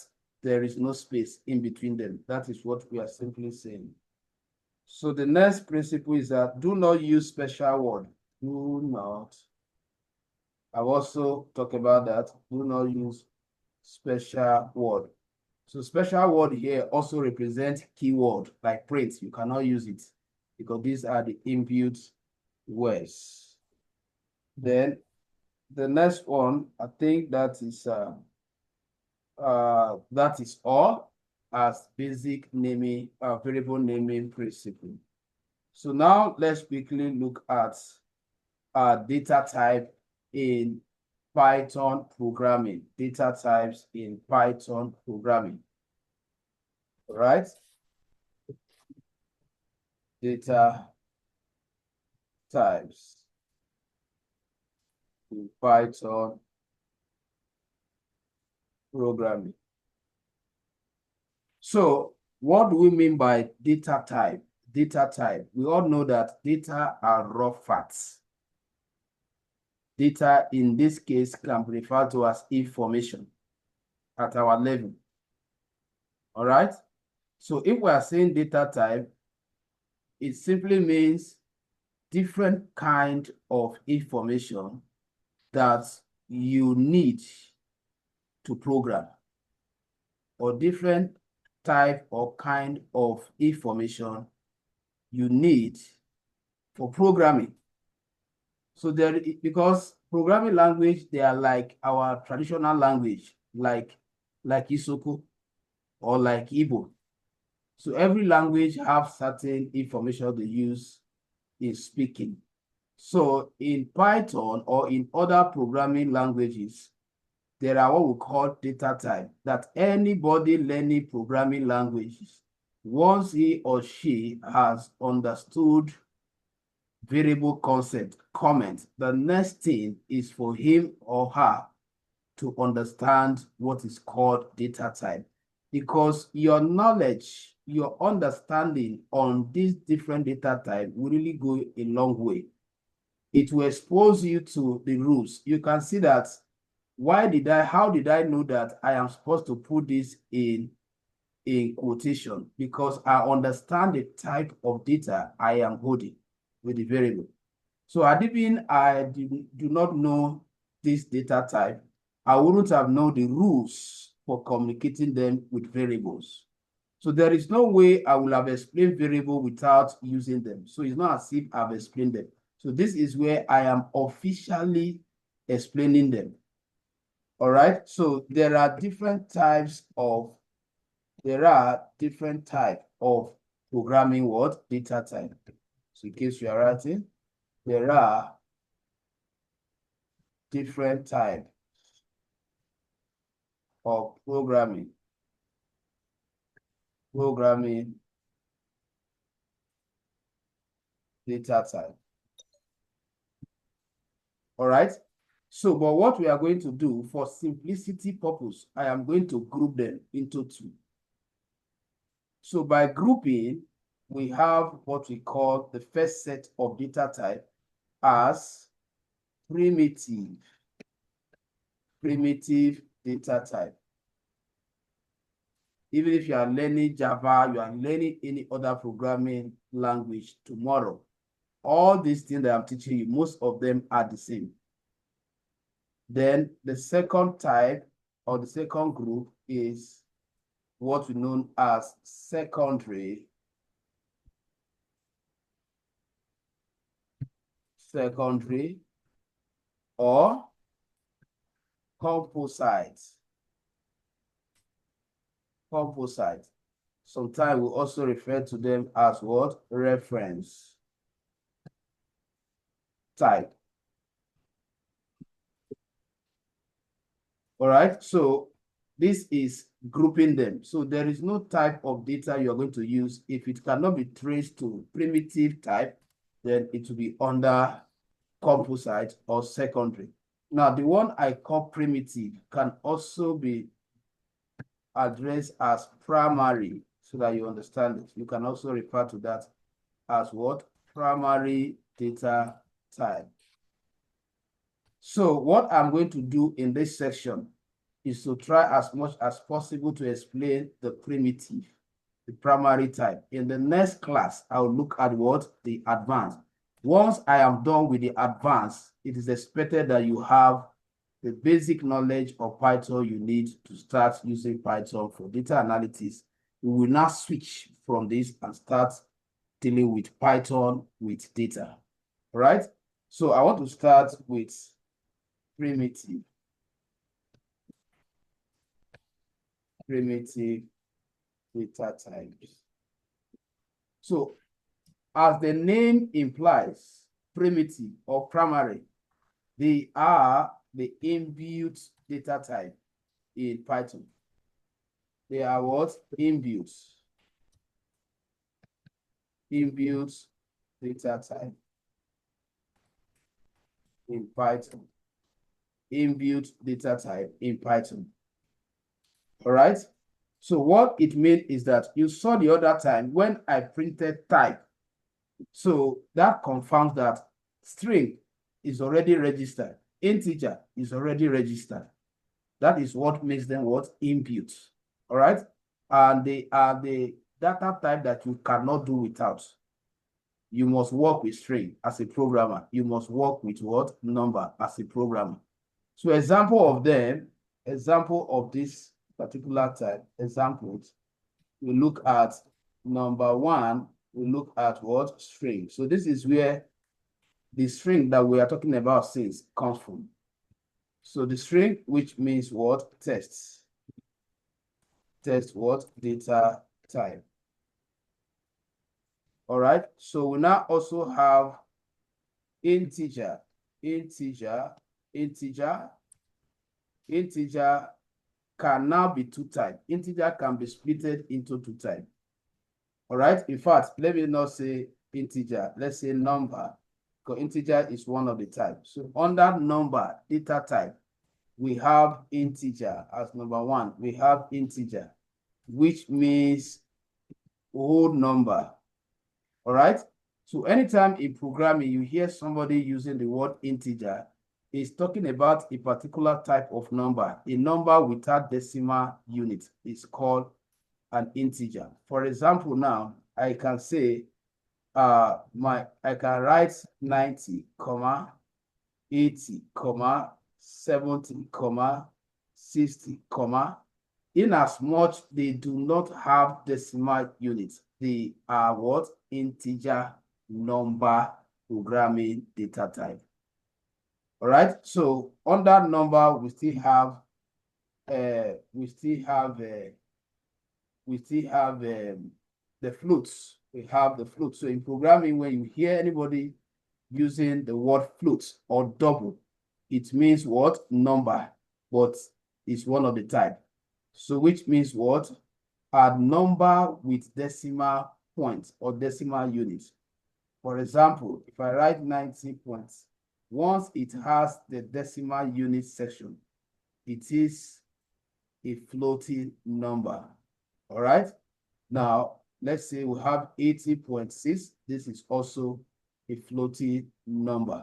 there is no space in between them. That is what we are simply saying. So the next principle is that do not use special word. Do not. I've also talked about that. Do not use special word. So special word here also represents keyword, like print. You cannot use it because these are the input words. Then the next one, I think that is all as basic naming, variable naming principle. So now let's quickly look at data type in Python programming. Data types in Python programming. All right. Data types in Python programming. So what do we mean by data type? Data type. We all know that data are raw facts. Data in this case can be referred to as information at our level. All right. So if we are saying data type, it simply means different kind of information that you need to program, or different type or kind of information you need for programming. So there, because programming language, they are like our traditional language, like Isoko or like Igbo. So every language have certain information they use in speaking. So in Python or in other programming languages, there are what we call data type, that anybody learning programming languages, once he or she has understood variable concept, comment, the next thing is for him or her to understand what is called data type. Because your knowledge, your understanding on these different data type will really go a long way. It will expose you to the rules. You can see that how did I know that I am supposed to put this in quotation? Because I understand the type of data I am holding with the variable. So had it been I do not know this data type, I wouldn't have known the rules for communicating them with variables. So there is no way I will have explained variable without using them. So it's not as if I've explained them. So this is where I am officially explaining them. All right. So there are different types of programming what? Data type. So in case you are writing, there are different types of programming data type. All right. So, but what we are going to do for simplicity purpose, I am going to group them into two. So by grouping, we have what we call the first set of data type as primitive data type. Even if you are learning Java, you are learning any other programming language tomorrow, all these things that I'm teaching you, most of them are the same. Then the second type or the second group is what we know as secondary or composite. Sometimes we also refer to them as what? Reference type. All right, so this is grouping them. So there is no type of data you're going to use. If it cannot be traced to primitive type, then it will be under composite or secondary. Now, the one I call primitive can also be addressed as primary, so that you understand it. You can also refer to that as what? Primary data type. So what I'm going to do in this section is to try as much as possible to explain the primitive, the primary type. In the next class, I'll look at what? The advanced. Once I am done with the advanced, it is expected that you have the basic knowledge of Python you need to start using Python for data analysis. We will now switch from this and start dealing with Python with data. All right? So I want to start with primitive data types. So as the name implies, primitive or primary, they are the inbuilt data type in Python. They are what? Inbuilt data type in Python. Inbuilt data type in Python. All right. So what it means is that you saw the other time when I printed type. So that confirms that string is already registered. Integer is already registered. That is what makes them what? Inbuilt. All right. And they are the data type that you cannot do without. You must work with string as a programmer. You must work with what? Number as a programmer. So example of this particular type, examples, we look at number one, we look at what? String. So this is where the string that we are talking about since comes from. So the string, which means what? Text. Text what? Data type. All right. So we now also have integer. integer can now be two types. Integer can be splitted into two types. All right. In fact, let me not say integer. Let's say number, because integer is one of the types. So under number data type, we have integer as number one. We have integer, which means whole number. All right. So anytime in programming you hear somebody using the word integer, it's talking about a particular type of number. A number without decimal unit is called an integer. For example, now I can say I can write 90, 80, 70, 60, in as much they do not have decimal units. They are what? Integer number programming data type. All right. So under number, we still have the floats. We have the float. So in programming, when you hear anybody using the word float or double, it means what? Number, but it's one of the type. So which means what? A number with decimal points or decimal units. For example, if I write 90 points, once it has the decimal unit section, it is a floating number. All right. Now, let's say we have 80.6. This is also a floating number.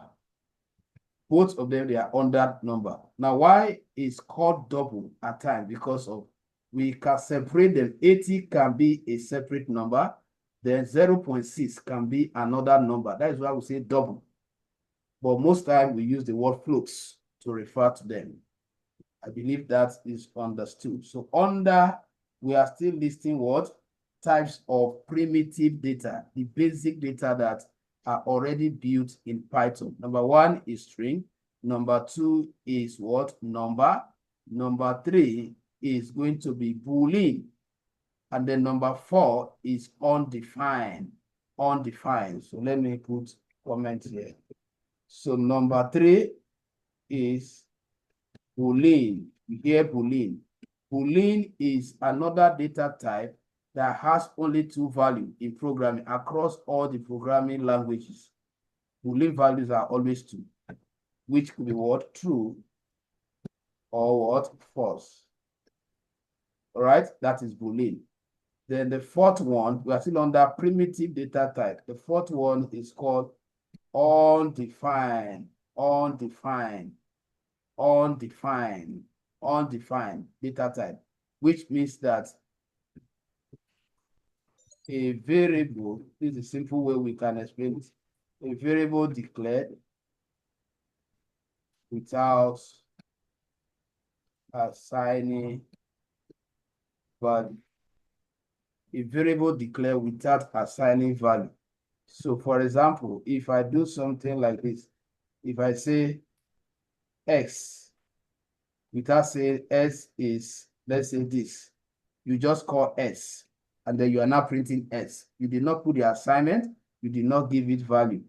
Both of them, they are under number. Now, why is called double at times? Because of we can separate them. 80 can be a separate number. Then 0.6 can be another number. That is why we say double. But most times we use the word floats to refer to them. I believe that is understood. So under, we are still listing what? Types of primitive data, the basic data that are already built in Python. Number one is string. Number two is what? Number. Number three is going to be Boolean. And then number four is undefined. Undefined. So let me put comment here. So number three is Boolean. You hear Boolean. Boolean is another data type that has only two values in programming across all the programming languages. Boolean values are always two, which could be what? True or what? False. All right, that is Boolean. Then the fourth one, we are still under primitive data type. The fourth one is called undefined, undefined, undefined, undefined data type, which means that a variable, this is a simple way we can explain it, a variable declared without assigning value. A variable declared without assigning value. So for example, if I do something like this, if I say X, without saying S is, let's say this, you just call S, and then you are now printing S. You did not put the assignment, you did not give it value.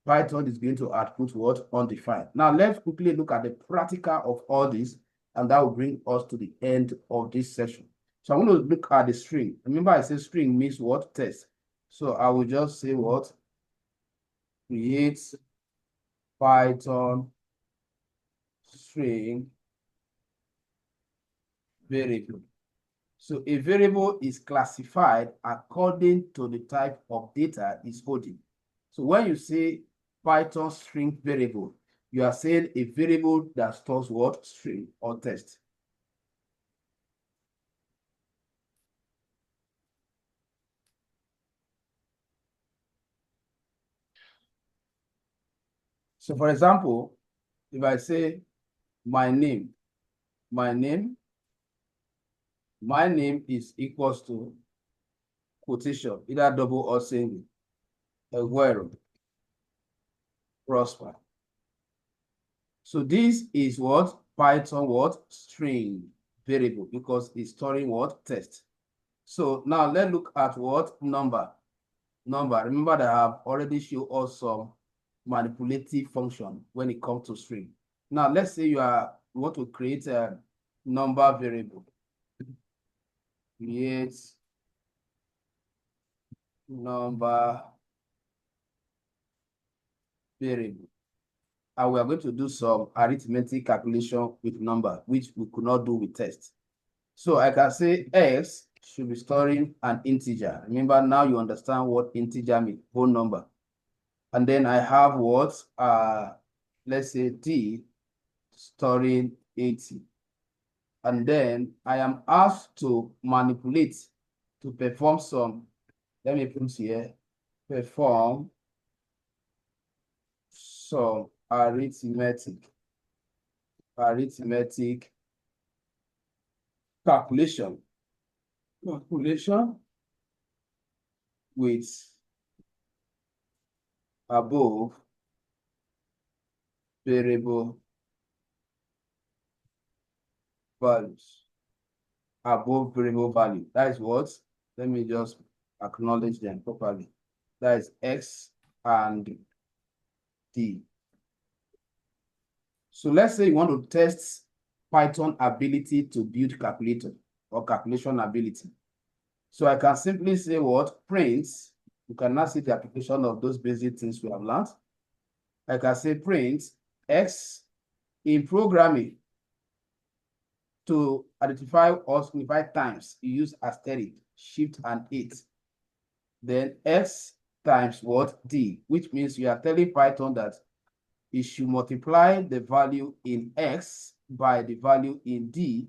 Python is going to output what? Undefined. Now let's quickly look at the practical of all this, and that will bring us to the end of this session. So I'm going to look at the string. Remember I said string means what? Text. So I will just say what? Create Python string variable. So a variable is classified according to the type of data it's holding. So when you say Python string variable, you are saying a variable that stores what? String or text. So for example, if I say my name is equals to quotation, either double or single, Aguero, Prosper. So this is what? Python what? String variable, because it's storing what? Text. So now let's look at what? Number. Remember that I have already shown us some manipulative function when it comes to string. Now let's say you are we want to create a number variable. Create number variable. And we are going to do some arithmetic calculation with number, which we could not do with text. So I can say X should be storing an integer. Remember, now you understand what integer means, whole number. And then I have what, let's say D storing 80. And then I am asked to manipulate, to perform some, let me put here, perform some arithmetic calculation with above variable values. Above variable value. That is what? Let me just acknowledge them properly. That is X and D. So let's say you want to test Python ability to build calculator or calculation ability. So I can simply say what? Print. You can now see the application of those basic things we have learned. I can say print X in programming. To identify or signify times, you use asterisk, shift and 8. Then X times what? D, which means you are telling Python that it should multiply the value in X by the value in D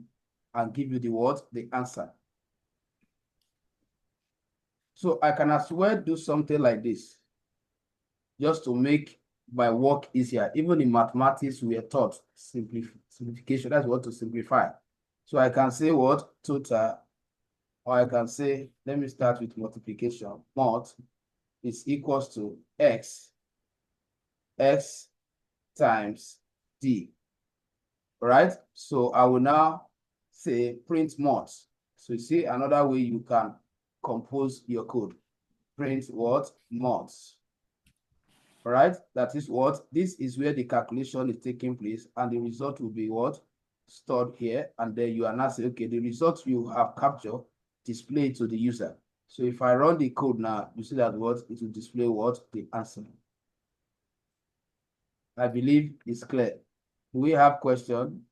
and give you the what? The answer. So I can as well do something like this, just to make my work easier. Even in mathematics, we are taught simplification. That's what to simplify. So I can say what? Total, or I can say, let me start with multiplication. Mod is equals to X times D. All right? So I will now say print mod. So you see another way you can compose your code. Print what? Mods. All right? That is what? This is where the calculation is taking place, and the result will be what? Stored here. And then you are now saying, okay, the results you have captured, display to the user. So if I run the code now, you see that what? It will display what? The answer. I believe it's clear. Do we have question?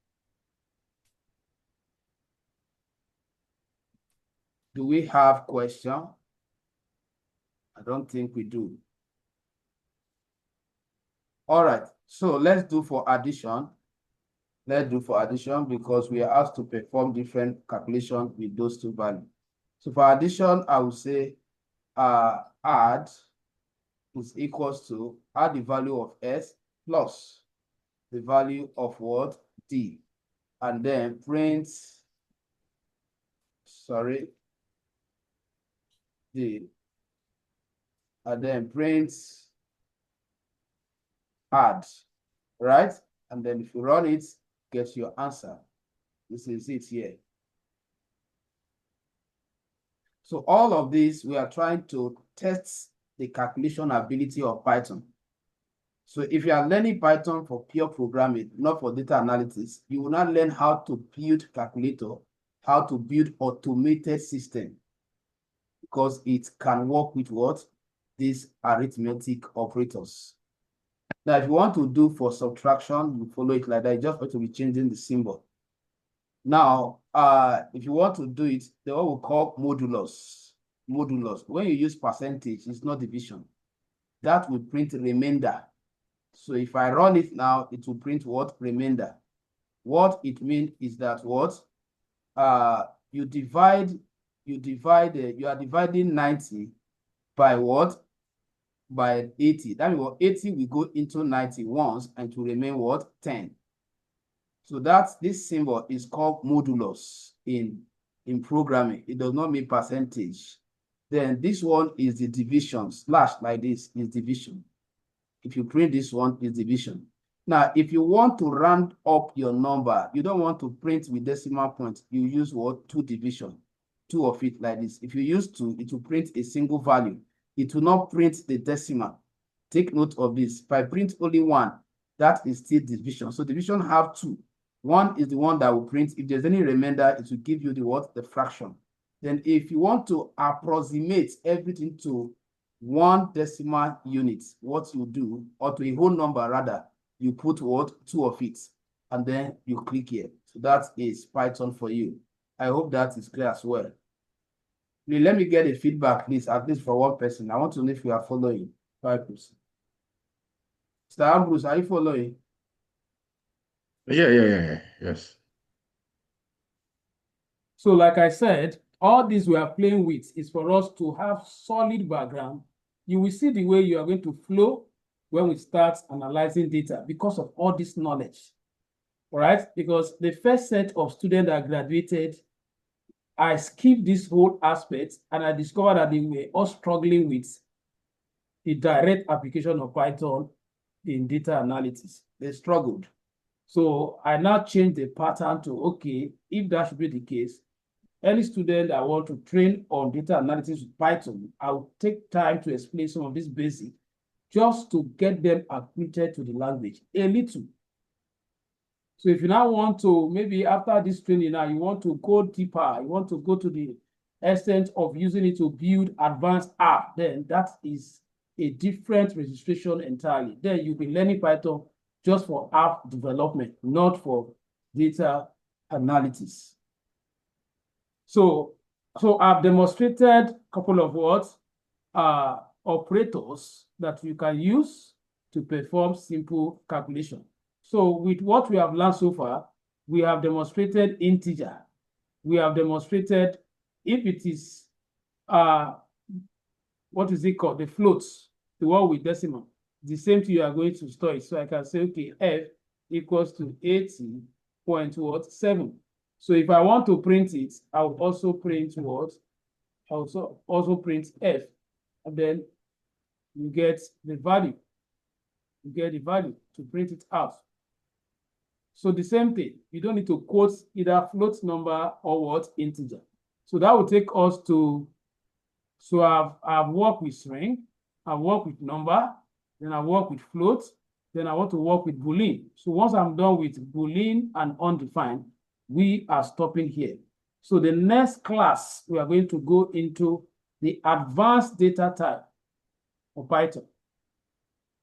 Do we have question? I don't think we do. All right, so let's do for addition. Let's do for addition because we are asked to perform different calculations with those two values. So for addition, I will say add is equals to add the value of S plus the value of what? D. And then print, D. And then print add, right? And then if you run it, get your answer. This is it here. So all of this, we are trying to test the calculation ability of Python. So if you are learning Python for pure programming, not for data analysis, you will not learn how to build calculator, how to build automated system, because it can work with what? These arithmetic operators. Now, if you want to do for subtraction, you follow it like that. You just have to be changing the symbol. Now, if you want to do it, the what we call modulus. Modulus. When you use percentage, it's not division. That will print remainder. So if I run it now, it will print what? Remainder. What it means is that what? You are dividing 90 by what? By 80. That means what? 80 will go into 90 once and to remain what? 10. So this symbol is called modulus in programming. It does not mean percentage. Then this one is the division. Slash like this is division. If you print this one, is division. Now, if you want to round up your number, you don't want to print with decimal points. You use what? 2 division. 2 of it like this. If you use 2, it will print a single value. It will not print the decimal. Take note of this. If I print only 1, that is still division. So division have 2. 1 is the one that will print. If there's any remainder, it will give you the what? The fraction. Then if you want to approximate everything to 1 decimal unit, what you do, or to a whole number rather, you put what? 2 of it, and then you click here. So that is Python for you. I hope that is clear as well. Please, let me get a feedback, please, at least for one person. I want to know if you are following. 5%. Mr. Ambrose, are you following? Yeah. Yes. So like I said, all this we are playing with is for us to have solid background. You will see the way you are going to flow when we start analyzing data because of all this knowledge. All right? Because the first set of students that graduated, I skipped this whole aspect and I discovered that they were all struggling with the direct application of Python in data analysis. They struggled. So I now changed the pattern to, okay, if that should be the case, any student I want to train on data analysis with Python, I will take time to explain some of these basics just to get them acquainted to the language a little. So if you now want to, maybe after this training now, you want to go deeper, you want to go to the extent of using it to build advanced app, then that is a different registration entirely. Then you'll be learning Python just for app development, not for data analysis. So I've demonstrated a couple of words, operators that you can use to perform simple calculation. So with what we have learned so far, we have demonstrated integer. We have demonstrated if it is, what is it called? The floats, the one with decimal. The same thing you are going to store it. So I can say, okay, F equals to 80.7. So if I want to print it, I will also print what? I will also print F. And then you get the value. You get the value to print it out. So the same thing, you don't need to quote either float number or what? Integer. So that will take us to, so I've worked with string, I've worked with number, then I work with float, then I want to work with Boolean. So once I'm done with Boolean and undefined, we are stopping here. So the next class, we are going to go into the advanced data type of Python.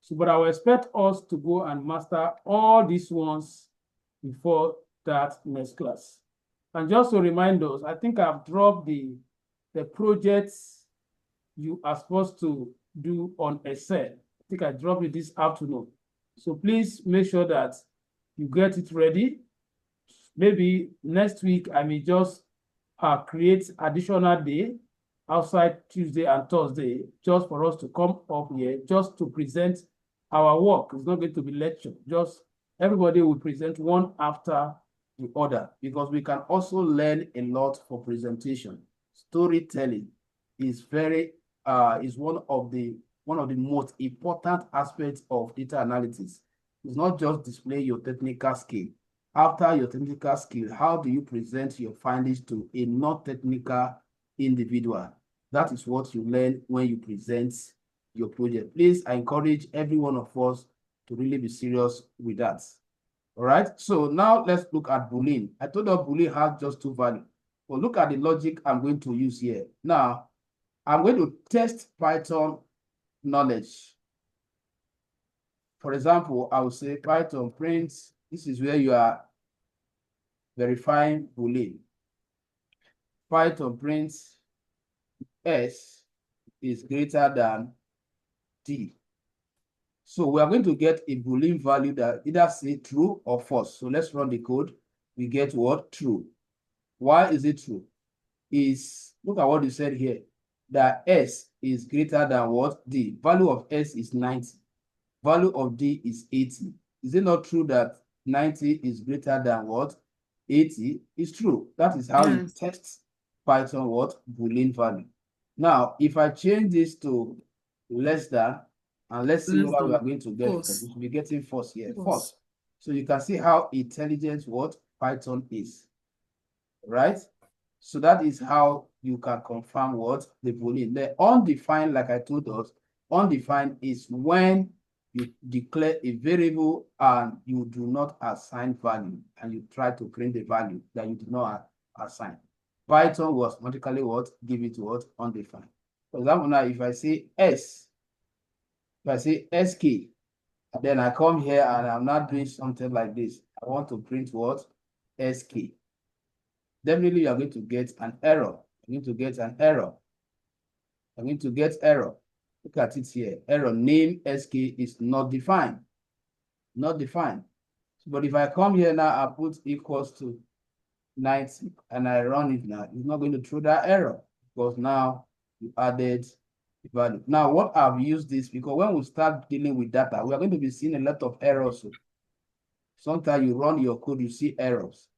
So, but I will expect us to go and master all these ones before that next class. And just to remind us, I think I've dropped the projects you are supposed to do on Excel. I think I dropped it this afternoon. So please make sure that you get it ready. Maybe next week, I may just create additional day outside Tuesday and Thursday, just for us to come up here, just to present our work. It's not going to be lecture. Just everybody will present one after the other, because we can also learn a lot for presentation. Storytelling is one of the most important aspects of data analysis. It's not just display your technical skill. After your technical skill, how do you present your findings to a non-technical individual? That is what you learn when you present your project. Please, I encourage every one of us to really be serious with that. All right, so now let's look at Boolean. I told you Boolean has just 2 values. But look at the logic I'm going to use here. Now, I'm going to test Python knowledge. For example, I will say Python print. This is where you are verifying Boolean. Python prints S is greater than D. So we are going to get a Boolean value that either say true or false. So let's run the code. We get what? True. Why is it true? Look at what you said here, that S is greater than what? D. Value of S is 90. Value of D is 80. Is it not true that 90 is greater than what? 80? It's true. That is how you test Python what? Boolean value. Now, if I change this to less than, and let's see what we are going to get. We should be getting false here. False. So you can see how intelligent what Python is. Right? So that is how you can confirm what the Boolean. The undefined, like I told us, undefined is when you declare a variable and you do not assign value, and you try to print the value that you did not assign. Python will automatically what? Give it what? Undefined. For example, now if I say SK, then I come here and I'm not doing something like this. I want to print what? SK. Definitely you are going to get an error. You're going to get an error. I'm going to get error. Look at it here. Error name SK is not defined. Not defined. But if I come here now, I put equals to 90 and I run it now, it's not going to throw that error because now you added the value. Now, what I've used this because when we start dealing with data, we are going to be seeing a lot of errors. So sometimes you run your code, you see errors,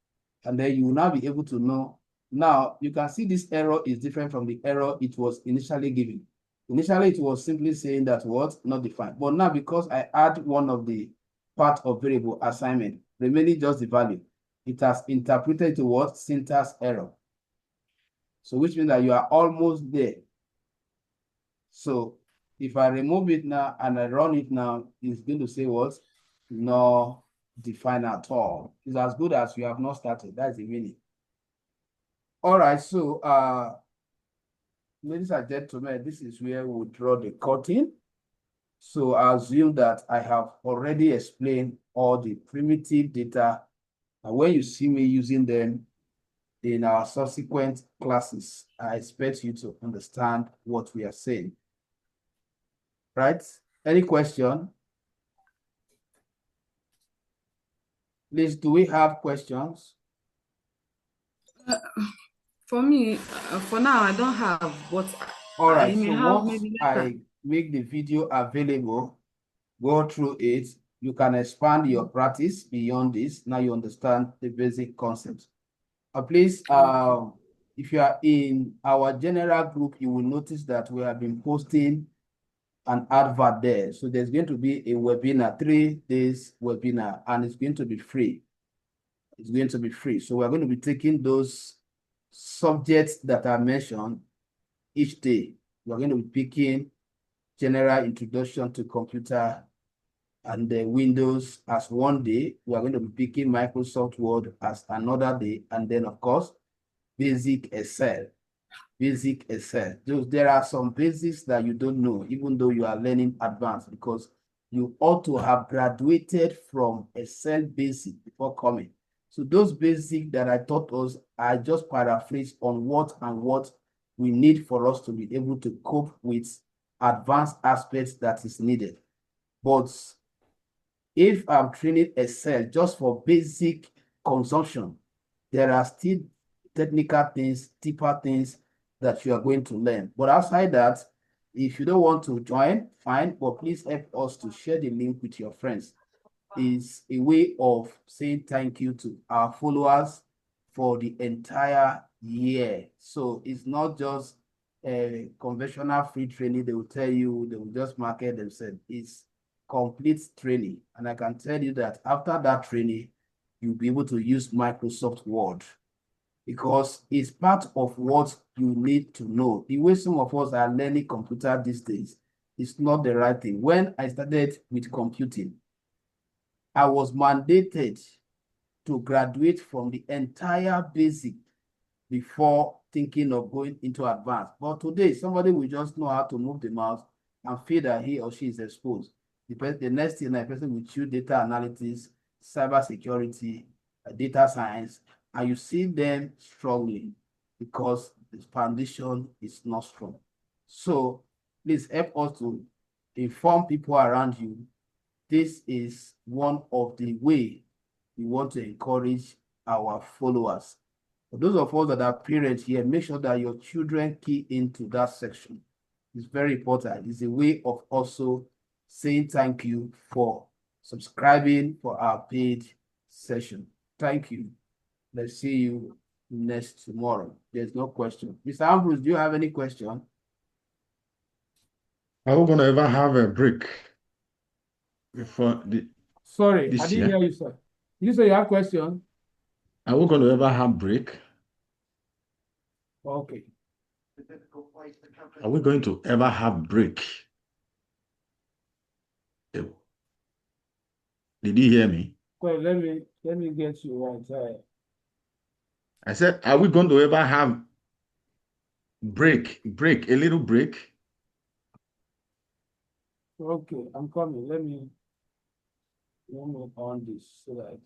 and then you will now be able to know. Now, you can see this error is different from the error it was initially given. Initially, it was simply saying that what? Not defined. But now, because I add one of the part of variable assignment, remaining just the value, it has interpreted to what? Syntax error. So which means that you are almost there. So if I remove it now and I run it now, it's going to say what? No defined at all. It's as good as you have not started. That's the meaning. All right, so ladies and gentlemen, this is where we draw the curtain. So I assume that I have already explained all the primitive data, and when you see me using them in our subsequent classes, I expect you to understand what we are saying. Right? Any question? Liz, do we have questions? For me, for now, I don't have, but All right, I may so have once maybe later. I make the video available, go through it, you can expand your practice beyond this. Now you understand the basic concepts. Please, if you are in our general group, you will notice that we have been posting an advert there. So there's going to be a webinar, 3 days webinar, and it's going to be free. It's going to be free. So we're going to be taking those subjects that are mentioned each day. We're going to be picking general introduction to computer and the Windows as one day. We're going to be picking Microsoft Word as another day. And then, of course, basic Excel. Basic Excel. There are some basics that you don't know, even though you are learning advanced, because you ought to have graduated from Excel basic before coming. So those basics that I taught us, I just paraphrase on what we need for us to be able to cope with advanced aspects that is needed. But if I'm training Excel just for basic consumption, there are still technical things, deeper things that you are going to learn. But outside that, if you don't want to join, fine, but please help us to share the link with your friends. It's a way of saying thank you to our followers for the entire year. So it's not just a conventional free training. They will tell you, they will just market themselves. It's complete training. And I can tell you that after that training, you'll be able to use Microsoft Word, because it's part of what you need to know. The way some of us are learning computer these days is not the right thing. When I started with computing, I was mandated to graduate from the entire basic before thinking of going into advanced. But today, somebody will just know how to move the mouse and feel that he or she is exposed. The next thing, a person will choose data analytics, cybersecurity, data science, and you see them struggling because the foundation is not strong. So please help us to inform people around you. This is one of the ways we want to encourage our followers. For those of us that are parents here, make sure that your children key into that section. It's very important. It's a way of also saying thank you for subscribing for our paid session. Thank you. Let's see you next tomorrow. There's no question. Mr. Ambrose, do you have any question? Are we going to ever have a break before Sorry, this I didn't year? hear you, sir. You say you have question? Are we going to ever have break? Okay. Are we going to ever have break? Did you hear me? Wait, let me get you right. I said, are we going to ever have a little break? Okay, I'm coming. Let me on this so that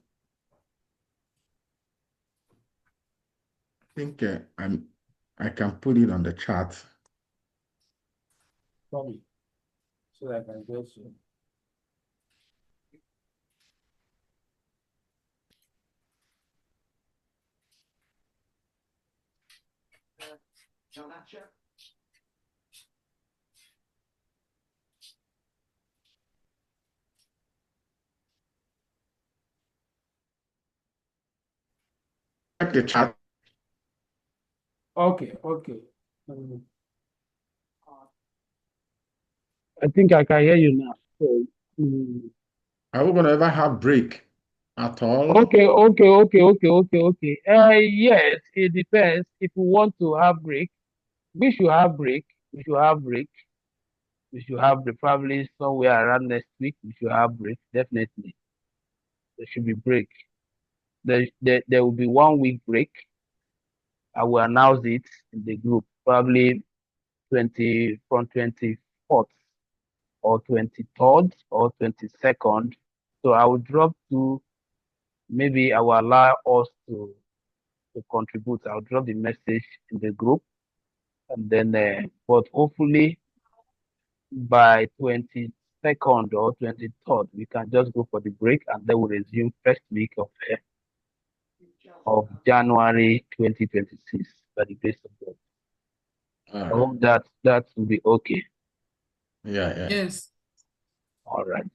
I think I can put it on the chat. coming so that I can get you. John Hatcher. Check the chat. Okay. I think I can hear you now. So, Are we going to ever have break at all? Okay. Yes, it depends. If we want to have break, we should have break. We should have break. We should have break probably somewhere around next week. We should have break. Definitely, there should be break. There will be 1 week break. I will announce it in the group probably from 24th or 23rd or 22nd. So I will drop to maybe I will allow us to contribute. I'll drop the message in the group, and then but hopefully by 22nd or 23rd we can just go for the break, and then we'll resume first week of January 2026 by the grace of God. All I right. hope that will be okay. Yeah. Yes. All right.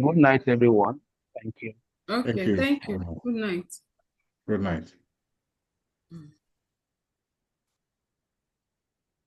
Good night, everyone. Thank you. Okay, you. thank you. Good night. Good night. Mm.